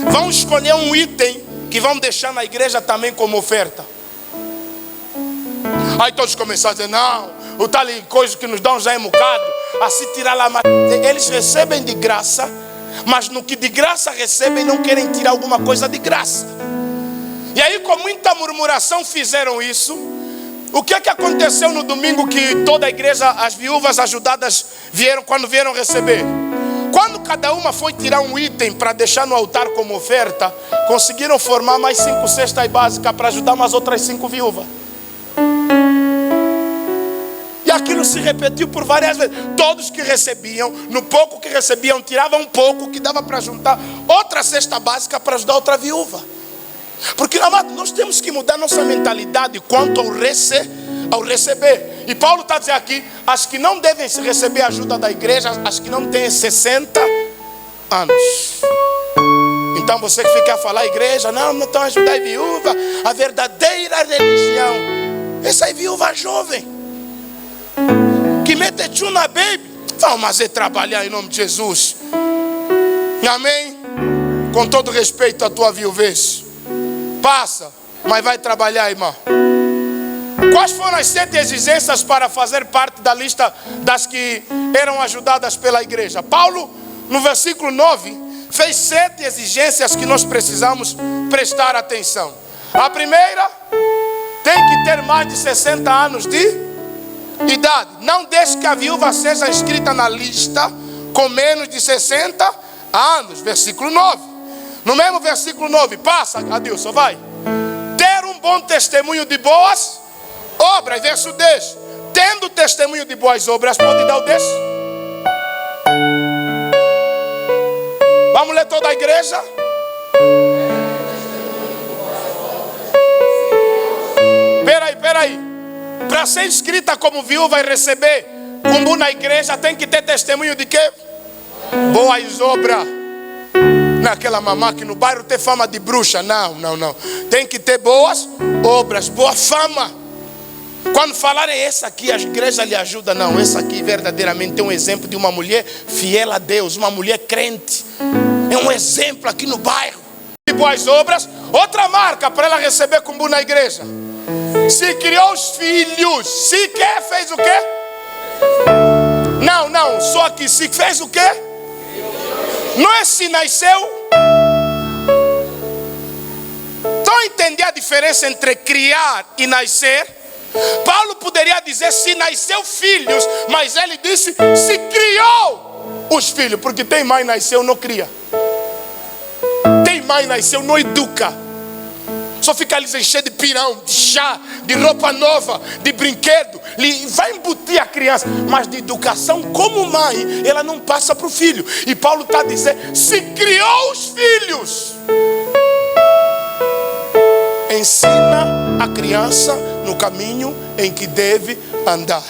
vão escolher um item que vão deixar na igreja também como oferta. Aí todos começaram a dizer: não, o tal coisa que nos dão já é bocado, assim tirar lá. Eles recebem de graça, mas no que de graça recebem não querem tirar alguma coisa de graça. E aí, com muita murmuração, fizeram isso. O que é que aconteceu no domingo que toda a igreja, as viúvas ajudadas vieram, quando vieram receber? Quando cada uma foi tirar um item para deixar no altar como oferta, conseguiram formar mais 5 cestas básicas para ajudar umas outras 5 viúvas. E aquilo se repetiu por várias vezes. Todos que recebiam, no pouco que recebiam, tiravam um pouco que dava para juntar outra cesta básica para ajudar outra viúva. Porque, amado, nós temos que mudar nossa mentalidade quanto ao receber. E Paulo está dizendo aqui: as que não devem receber ajuda da igreja, as que não têm 60 anos. Então você que fica a falar, igreja, não estão a ajudar a viúva, a verdadeira religião. Essa é viúva jovem, que mete tchu na baby. Vamos trabalhar em nome de Jesus. Amém? Com todo respeito à tua viuvez. Passa, mas vai trabalhar, irmão. Quais foram as 7 exigências para fazer parte da lista das que eram ajudadas pela igreja? Paulo, no versículo 9, fez 7 exigências que nós precisamos prestar atenção. A primeira, tem que ter mais de 60 anos de idade. Não deixe que a viúva seja inscrita na lista com menos de 60 anos. Versículo 9. No mesmo versículo 9, passa, Adilson, vai. Ter um bom testemunho de boas obras. Verso 10. Tendo testemunho de boas obras, pode dar o 10. Vamos ler toda a igreja. Peraí. Para ser inscrita como viúva e receber cumbu na igreja, tem que ter testemunho de quê? Boas obras. Naquela mamá que no bairro tem fama de bruxa. Não. Tem que ter boas obras, boa fama. Quando falarem essa aqui, a igreja lhe ajuda. Não, essa aqui verdadeiramente é um exemplo de uma mulher fiel a Deus, uma mulher crente. É um exemplo aqui no bairro. E boas obras, outra marca para ela receber cumbu na igreja. Se criou os filhos. Se quer, fez o quê? Não, só que se fez o quê? Não é se nasceu. Estão a entender a diferença entre criar e nascer? Paulo poderia dizer se nasceu filhos, mas ele disse se criou os filhos. Porque tem mãe nasceu, não cria. Tem mãe nasceu, não educa. Só fica ali encher de pirão, de chá, de roupa nova, de brinquedo. Vai embutir a criança. Mas de educação como mãe, ela não passa para o filho. E Paulo está dizendo, se criou os filhos. Ensina a criança no caminho em que deve andar.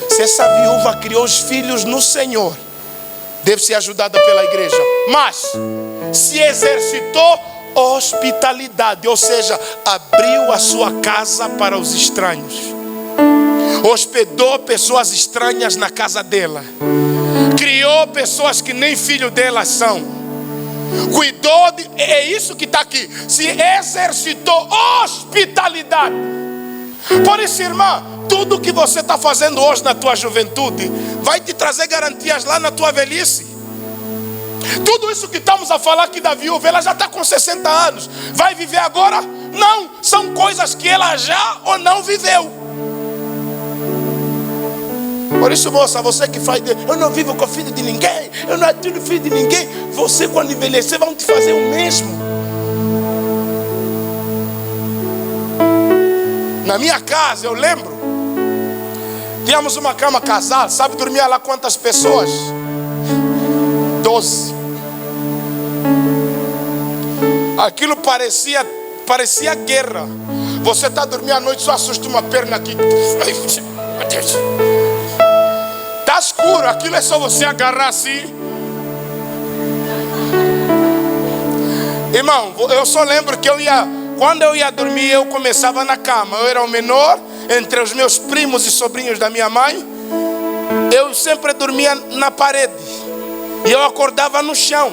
Se essa viúva criou os filhos no Senhor, deve ser ajudada pela igreja. Mas se exercitou hospitalidade, ou seja, abriu a sua casa para os estranhos, hospedou pessoas estranhas na casa dela, criou pessoas que nem filho delas são, cuidou é isso que está aqui. Se exercitou hospitalidade. Por isso, irmã, tudo que você está fazendo hoje na tua juventude vai te trazer garantias lá na tua velhice. Tudo isso que estamos a falar aqui da viúva, ela já está com 60 anos. Vai viver agora? Não, são coisas que ela já ou não viveu. Por isso, moça, você que faz, eu não vivo com filho de ninguém, eu não tenho filho de ninguém. Você, quando envelhecer, vão te fazer o mesmo. Na minha casa, eu lembro, tínhamos uma cama casal. Sabe, dormia lá quantas pessoas? 12. Aquilo parecia guerra. Você está dormindo à noite, só assusta uma perna aqui. Está escuro, aquilo é só você agarrar assim. Irmão, eu só lembro que quando eu ia dormir, eu começava na cama. Eu era o menor entre os meus primos e sobrinhos da minha mãe. Eu sempre dormia na parede e eu acordava no chão.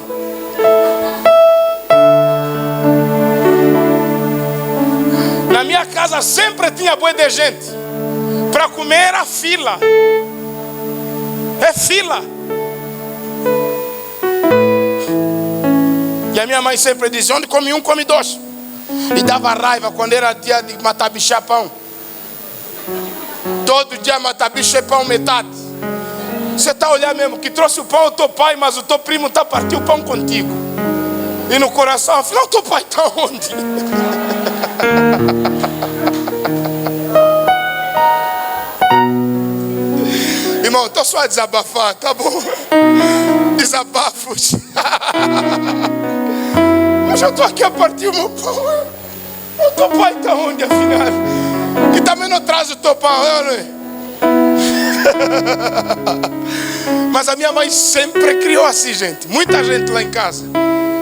Na minha casa sempre tinha boi de gente. Para comer era fila. É fila. E a minha mãe sempre dizia: onde come um, come dois. E dava raiva quando era dia de matar bicho a pão. Todo dia matar bicho é pão metade. Você está olhando mesmo que trouxe o pão ao teu pai, mas o teu primo está partindo o pão contigo. E no coração, afinal, teu pai está onde? Irmão, estou só a desabafar, tá bom? Desabafos. Mas eu estou aqui a partir o meu pão. O teu pai está onde, afinal? E também não traz o teu pão, não. Mas a minha mãe sempre criou assim, gente. Muita gente lá em casa.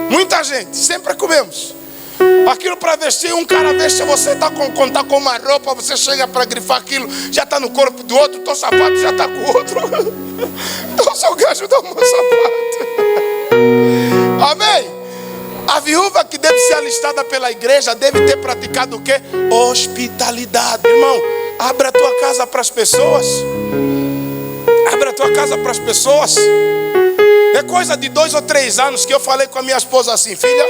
Muita gente, sempre comemos. Aquilo para vestir, um cara veste, você está contar com uma roupa, você chega para grifar aquilo, já está no corpo do outro, teu sapato já está com o outro. Então só gajo dá o meu sapato. Amém? A viúva que deve ser alistada pela igreja deve ter praticado o quê? Hospitalidade. Irmão, abra a tua casa para as pessoas. Abra a tua casa para as pessoas. É coisa de 2 ou 3 anos que eu falei com a minha esposa assim: filha,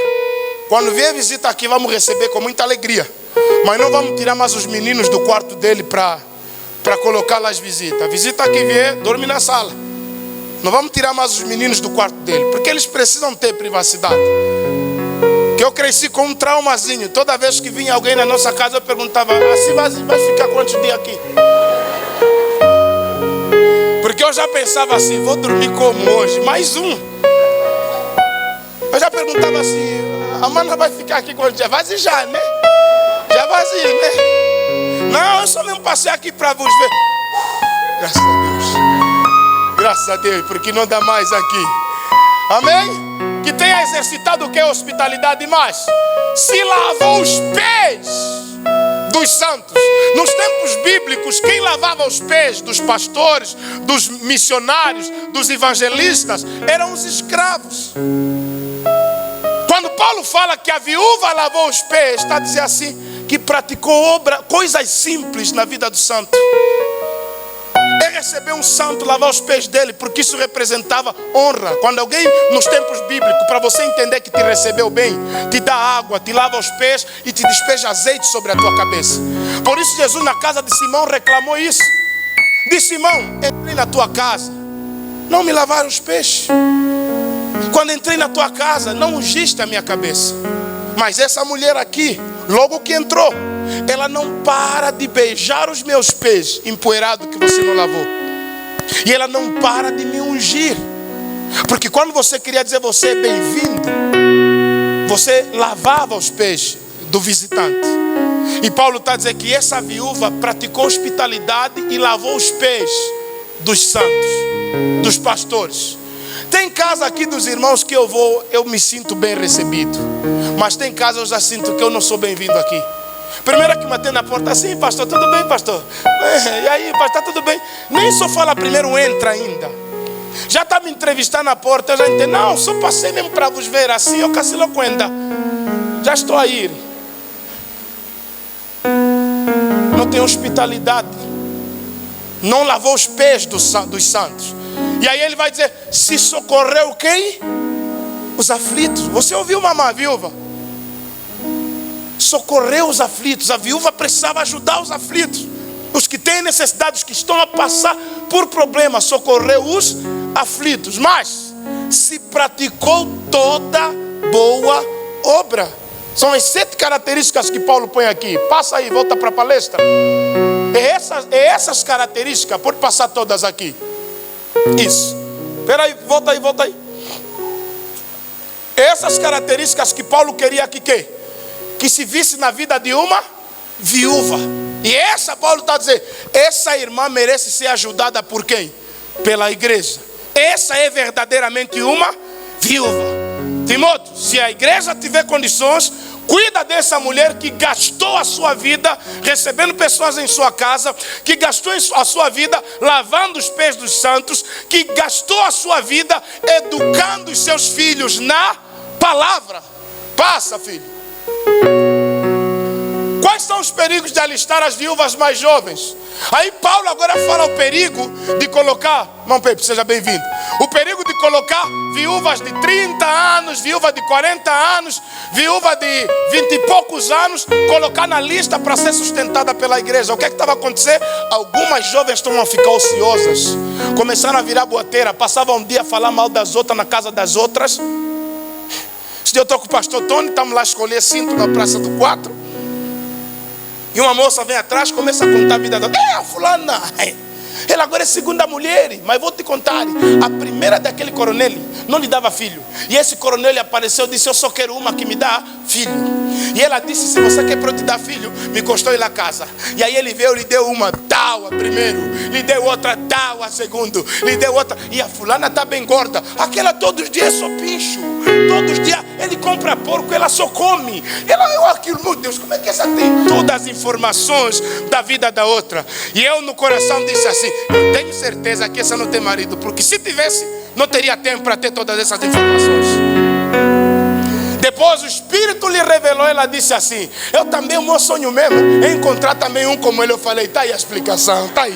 quando vier visita aqui, vamos receber com muita alegria. Mas não vamos tirar mais os meninos do quarto dele para colocar lá as visitas. A visita que vier, dorme na sala. Não vamos tirar mais os meninos do quarto dele, porque eles precisam ter privacidade. Que eu cresci com um traumazinho. Toda vez que vinha alguém na nossa casa, eu perguntava: assim vai ficar quantos dias aqui? Porque eu já pensava assim: vou dormir como hoje? Mais um. Eu já perguntava assim: a mana vai ficar aqui quantos dias? Vazio já, né? Já vazio, né? Não, eu só mesmo passei aqui para vos ver. Graças a Deus. Graças a Deus, porque não dá mais aqui. Amém? Que tenha exercitado o que é hospitalidade mais. Se lavou os pés dos santos. Nos tempos bíblicos, quem lavava os pés dos pastores, dos missionários, dos evangelistas, eram os escravos. Quando Paulo fala que a viúva lavou os pés, está a dizer assim, que praticou coisas simples na vida do santo. É receber um santo, lavar os pés dele, porque isso representava honra. Quando alguém, nos tempos bíblicos, para você entender que te recebeu bem, te dá água, te lava os pés e te despeja azeite sobre a tua cabeça. Por isso Jesus na casa de Simão reclamou isso. Disse: Simão, entrei na tua casa, não me lavaram os pés. Quando entrei na tua casa, não ungiste a minha cabeça. Mas essa mulher aqui, logo que entrou, ela não para de beijar os meus pés empoeirados que você não lavou. E ela não para de me ungir. Porque quando você queria dizer você é bem-vindo, você lavava os pés do visitante. E Paulo está dizendo que essa viúva praticou hospitalidade e lavou os pés dos santos, dos pastores. Tem casa aqui dos irmãos que eu me sinto bem recebido. Mas tem casa eu já sinto que eu não sou bem-vindo aqui. Primeiro que matei na porta, assim: pastor, tudo bem, pastor? E aí, pastor, tudo bem? Nem só fala primeiro, entra ainda. Já está me entrevistando na porta, eu já entendi. Não, só passei mesmo para vos ver assim, eu casi lo cuenta. Já estou a ir. tem hospitalidade. Não lavou os pés dos santos. E aí ele vai dizer, se socorreu quem? Os aflitos. Você ouviu mamãe viúva? Socorreu os aflitos. A viúva precisava ajudar os aflitos. Os que têm necessidades, que estão a passar por problemas. Socorreu os aflitos. Mas se praticou toda boa obra. São as 7 características que Paulo põe aqui. Passa aí, volta para a palestra. Essas características, pode passar todas aqui. Isso. Espera aí, volta aí. Essas características que Paulo queria que se visse na vida de uma viúva. E essa, Paulo está dizendo, essa irmã merece ser ajudada por quem? Pela igreja. Essa é verdadeiramente uma viúva. Timóteo, se a igreja tiver condições, cuida dessa mulher que gastou a sua vida recebendo pessoas em sua casa, que gastou a sua vida lavando os pés dos santos, que gastou a sua vida educando os seus filhos na palavra. Passa, filho. Quais são os perigos de alistar as viúvas mais jovens? Aí Paulo agora fala o perigo de colocar, irmão Pepe, seja bem-vindo. O perigo de colocar viúvas de 30 anos, viúva de 40 anos, viúva de 20 e poucos anos, colocar na lista para ser sustentada pela igreja. O que é que estava acontecendo? Algumas jovens estão a ficar ociosas, começaram a virar boateira, passavam um dia a falar mal das outras na casa das outras. Se eu estou com o pastor Tony, estamos lá a escolher cinto na Praça do 4. E uma moça vem atrás, começa a contar a vida dela. Fulana, ela agora é segunda mulher. Mas vou te contar, a primeira daquele coronel não lhe dava filho. E esse coronel apareceu e disse, eu só quero uma que me dá filho. E ela disse, se você quer para eu te dar filho, me construi lá casa. E aí ele veio, lhe deu uma tal a primeiro, lhe deu outra tal a segundo, lhe deu outra. E a fulana está bem gorda. Aquela todos os dias é só pincho. Todos os dias ele compra porco, ela só come. Ela, aquilo, meu Deus, como é que essa tem todas as informações da vida da outra? E eu no coração disse assim, eu tenho certeza que essa não tem marido, porque se tivesse, não teria tempo para ter todas essas informações. Depois o Espírito lhe revelou, ela disse assim, eu também, o meu sonho mesmo é encontrar também um como ele. Eu falei, está aí a explicação, está aí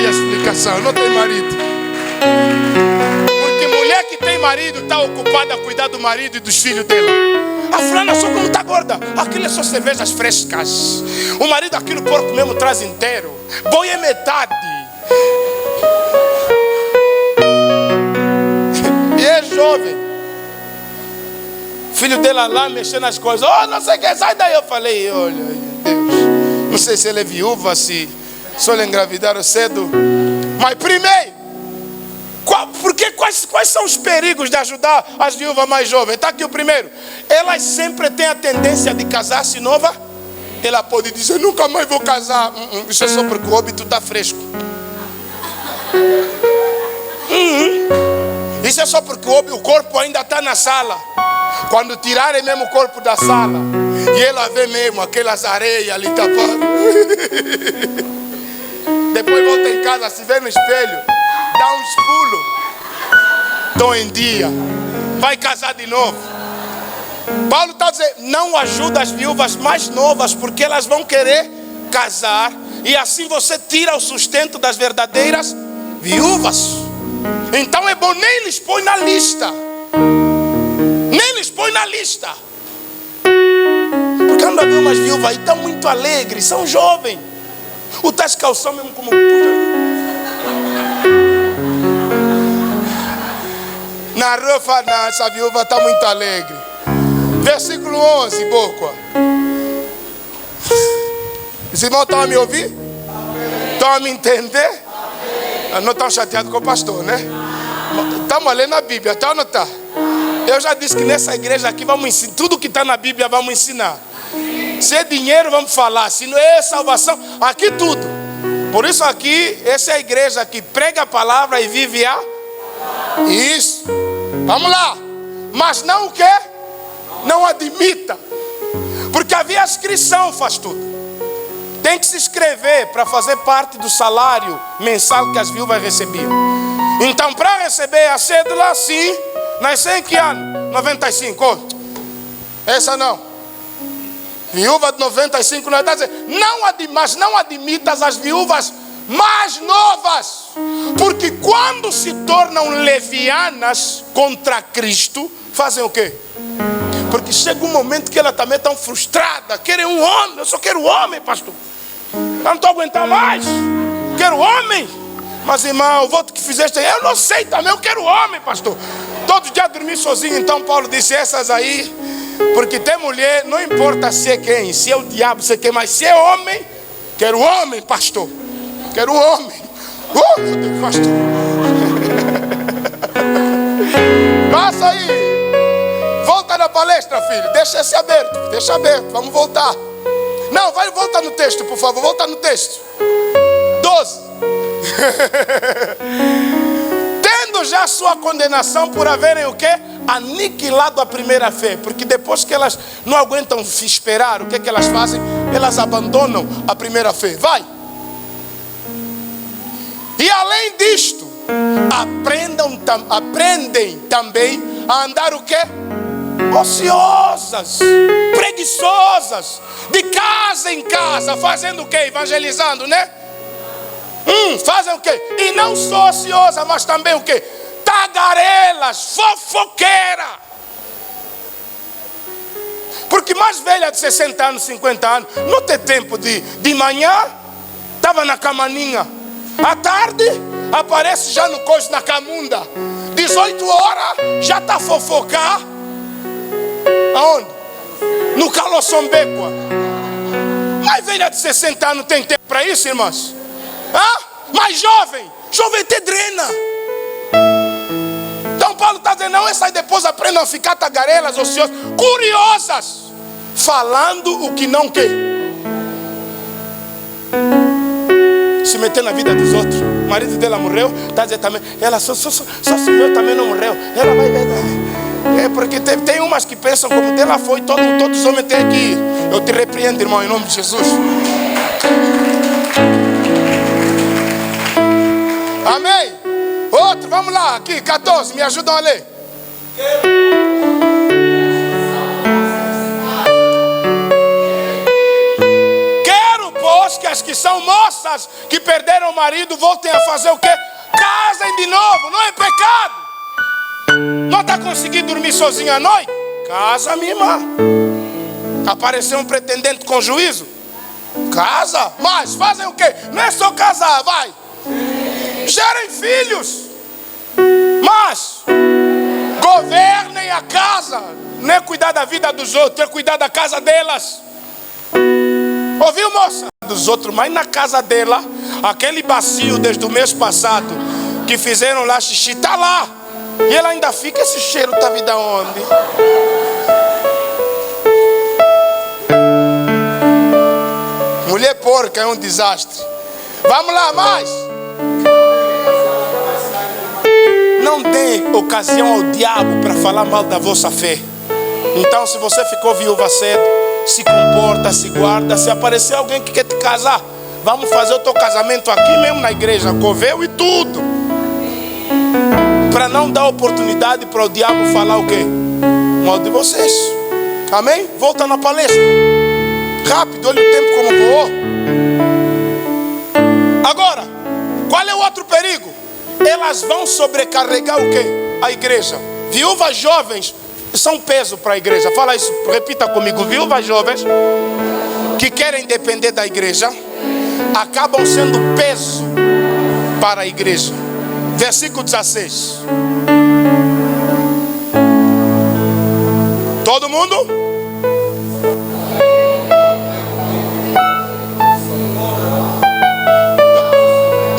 a explicação, não tem marido. Porque mulher que tem marido está ocupada a cuidar do marido e dos filhos dela. A fulana só como está gorda, aquilo é só cervejas frescas. O marido, aquilo porco mesmo traz inteiro. Boi é metade. E é jovem. Filho dela lá mexendo nas coisas. Oh, não sei o que, sai daí. Eu falei, olha, Deus, não sei se ela é viúva, se só lhe engravidaram cedo. Mas primeiro, quais são os perigos de ajudar as viúvas mais jovens? Está aqui o primeiro. Elas sempre têm a tendência de casar-se nova. Ela pode dizer, nunca mais vou casar. Isso é só porque o óbito está fresco. Isso é só porque o corpo ainda está na sala. Quando tirarem mesmo o corpo da sala, e ela vê mesmo aquelas areias ali tapadas. Depois volta em casa, se vê no espelho, dá uns pulos. Estou em dia. Vai casar de novo. Paulo está dizendo, não ajuda as viúvas mais novas, porque elas vão querer casar. E assim você tira o sustento das verdadeiras viúvas. Então é bom, nem lhes põe na lista. Nem lhes põe na lista. Porque anda a ver umas viúvas aí, estão muito alegres, são jovens. O tais calção mesmo como... Na rua fala, não, essa viúva está muito alegre. Versículo 11, Boca. Os irmãos estão a me ouvir? Estão a me entender? Não estão chateados com o pastor, né? Estamos lendo a Bíblia, está ou não está? Eu já disse que nessa igreja aqui vamos ensinar. Tudo que está na Bíblia vamos ensinar. Se é dinheiro vamos falar. Se não é salvação, aqui tudo. Por isso aqui, essa é a igreja que prega a palavra e vive a... Isso. Vamos lá. Mas não o quê? Não admita. Porque havia inscrição, faz tudo. Tem que se inscrever para fazer parte do salário mensal que as viúvas recebiam. Então, para receber a cédula, sim. Nasceu em que ano? 95. Essa não. Viúva de 95 anos, está dizendo, mas não admitas as viúvas mais novas, porque quando se tornam levianas contra Cristo, fazem o quê? Porque chega um momento que ela também está frustrada, querem um homem, eu só quero homem, pastor. Eu não estou aguentando mais, quero homem. Mas irmão, o voto que fizeste, eu não sei também, eu quero homem, pastor. Todo dia dormir sozinho, então Paulo disse, essas aí, porque tem mulher, não importa se é quem, se é o diabo, se é quem, mas se é homem, quero homem, pastor. Quero homem. Meu Deus, pastor. Passa aí. Volta na palestra, filho. Deixa esse aberto. Deixa aberto. Vamos voltar. Não, volta no texto, por favor. Volta no texto. 12. Tendo já sua condenação por haverem o quê? Aniquilado a primeira fé. Porque depois que elas não aguentam esperar, o que elas fazem? Elas abandonam a primeira fé. Vai. E além disto, aprendem também a andar o quê? Ociosas, preguiçosas, de casa em casa, fazendo o quê? Evangelizando, né? Fazem o quê? E não só ociosa, mas também o quê? Tagarelas, fofoqueira. Porque mais velha de 60 anos, 50 anos, não tem tempo de manhã, estava na camaninha. À tarde, aparece já no coiso, na camunda. 18 horas, já está a fofocar. Aonde? No Caloçombecoa. Mais velha de 60 anos tem tempo para isso, irmãos? Mais jovem te drena. Então Paulo está dizendo, não, essas depois aprendam a ficar tagarelas, ociosas, curiosas, falando o que não quer. Se meter na vida dos outros. O marido dela morreu, está dizendo também, ela só se meu também não morreu. Ela vai. É porque tem umas que pensam como dela foi, todos os homens têm que ir. Eu te repreendo, irmão, em nome de Jesus. Amém? Outro, vamos lá, aqui, 14, me ajudam a ler. Que as que são moças que perderam o marido voltem a fazer o quê? Casem de novo, não é pecado. Não está conseguindo dormir sozinha à noite? Casa, minha irmã. Apareceu um pretendente com juízo? Casa, mas fazem o quê? Não é só casar, vai. Gerem filhos, mas governem a casa. Não é cuidar da vida dos outros, é cuidar da casa delas. Ouviu, moça? Dos outros, mas na casa dela, aquele bacio desde o mês passado que fizeram lá xixi, está lá. E ela ainda fica, esse cheiro está vindo aonde? Mulher porca é um desastre. Vamos lá, mais. Não dê ocasião ao diabo para falar mal da vossa fé. Então, se você ficou viúva cedo, se comporta, se guarda. Se aparecer alguém que quer te casar, vamos fazer o teu casamento aqui mesmo na igreja, com véu e tudo, para não dar oportunidade para o diabo falar o quê? Mal de vocês. Amém? Volta na palestra. Rápido, olha o tempo como voou. Agora, qual é o outro perigo? Elas vão sobrecarregar o quê? A igreja. Viúvas jovens são peso para a igreja. Fala isso, repita comigo. Viúvas jovens que querem depender da igreja acabam sendo peso para a igreja. Versículo 16. Todo mundo?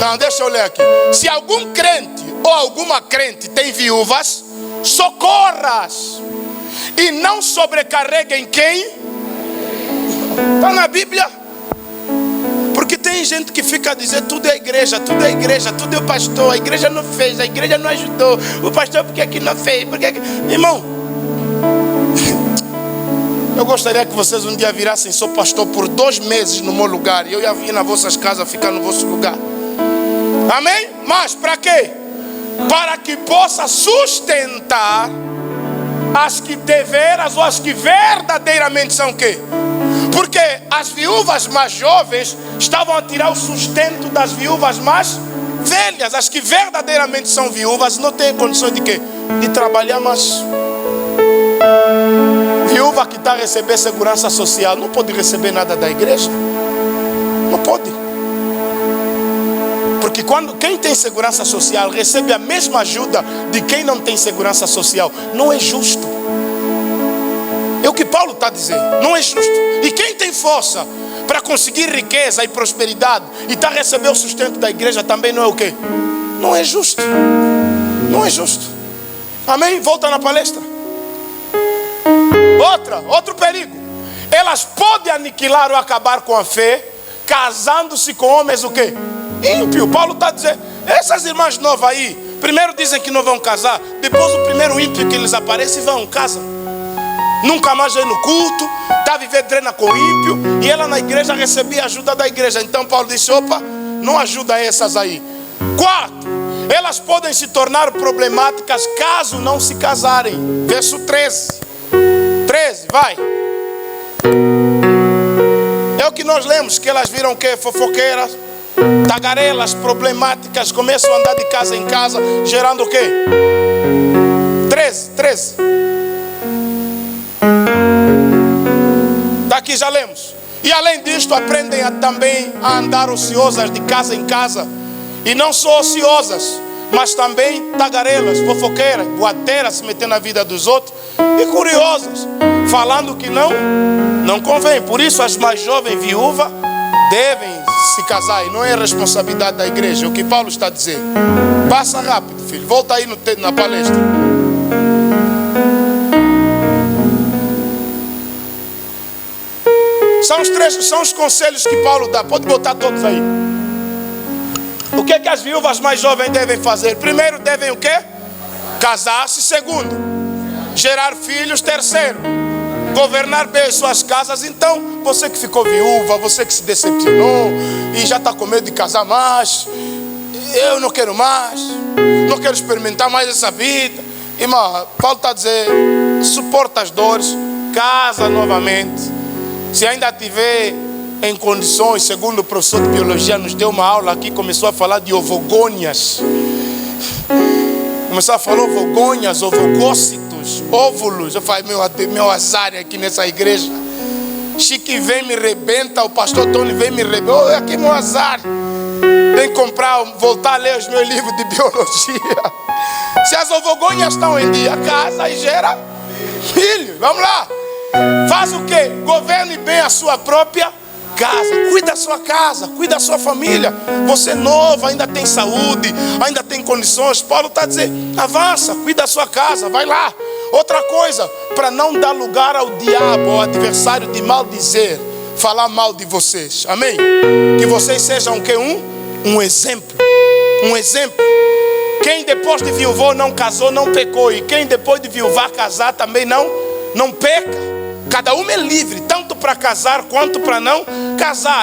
Não, deixa eu ler aqui. Se algum crente ou alguma crente tem viúvas, socorras e não sobrecarreguem quem? Está na Bíblia. Porque tem gente que fica a dizer tudo é igreja, tudo é igreja, tudo é o pastor, a igreja não fez, a igreja não ajudou, o pastor porque que não fez, porque que... Irmão, eu gostaria que vocês um dia virassem só pastor por 2 meses no meu lugar e eu ia vir nas vossas casas ficar no vosso lugar. Amém? Mas para quê? Para que possa sustentar as que deveras ou as que verdadeiramente são o quê? Porque as viúvas mais jovens estavam a tirar o sustento das viúvas mais velhas. As que verdadeiramente são viúvas não têm condições de quê? De trabalhar mais. Viúva que está a receber segurança social não pode receber nada da igreja. Não pode. Porque quem tem segurança social recebe a mesma ajuda de quem não tem segurança social. Não é justo. É o que Paulo está dizendo. Não é justo. E quem tem força para conseguir riqueza e prosperidade e está a receber o sustento da igreja também não é o quê? Não é justo. Não é justo. Amém? Volta na palestra. Outro perigo. Elas podem aniquilar ou acabar com a fé casando-se com homens o quê? Ímpio. Paulo está dizendo, essas irmãs novas aí, primeiro dizem que não vão casar, depois o primeiro ímpio que eles aparecem vão casar. Nunca mais vem no culto, está a viver drena com ímpio, e ela na igreja recebia ajuda da igreja. Então Paulo disse, opa, não ajuda essas aí. 4, elas podem se tornar problemáticas caso não se casarem. Verso 13, vai. É o que nós lemos, que elas viram que fofoqueiras, tagarelas, problemáticas, começam a andar de casa em casa, gerando o quê? 13. Daqui já lemos. E além disto, aprendem também a andar ociosas de casa em casa. E não só ociosas, mas também tagarelas, fofoqueiras, boateiras, se metendo na vida dos outros. E curiosas, falando que não convém. Por isso as mais jovens viúvas devem se casar. E não é responsabilidade da igreja. É o que Paulo está dizendo. Passa rápido, filho. Volta aí na palestra. São os conselhos que Paulo dá. Pode botar todos aí. O que as viúvas mais jovens devem fazer? Primeiro, devem o quê? Casar-se. Segundo, gerar filhos. Terceiro, governar bem as suas casas. Então, você que ficou viúva, você que se decepcionou e já está com medo de casar mais, eu não quero mais, não quero experimentar mais essa vida. Irmão, Paulo está dizendo, suporta as dores, casa novamente. Se ainda tiver em condições, segundo o professor de biologia nos deu uma aula aqui, começou a falar de ovogônias. Começou a falar ovogônias, ovogócitos, óvulos. Eu falei, meu azar aqui nessa igreja. Chique vem me rebenta, o pastor Tony vem me rebenta. Oh, aqui meu azar. Tem que comprar, voltar a ler os meus livros de biologia. Se as ovogônias estão em dia, casa e gera filho. Vamos lá. Faz o quê? Governe bem a sua própria casa. Cuida da sua casa, cuida da sua família. Você é novo, ainda tem saúde, ainda tem condições. Paulo está dizendo, avança, cuida da sua casa, vai lá. Outra coisa, para não dar lugar ao diabo, ao adversário de maldizer, falar mal de vocês. Amém? Que vocês sejam o quê? Um exemplo. Um exemplo. Quem depois de viuvou não casou, não pecou. E quem depois de viuvar casar também não peca. Cada um é livre, tanto para casar quanto para não casar.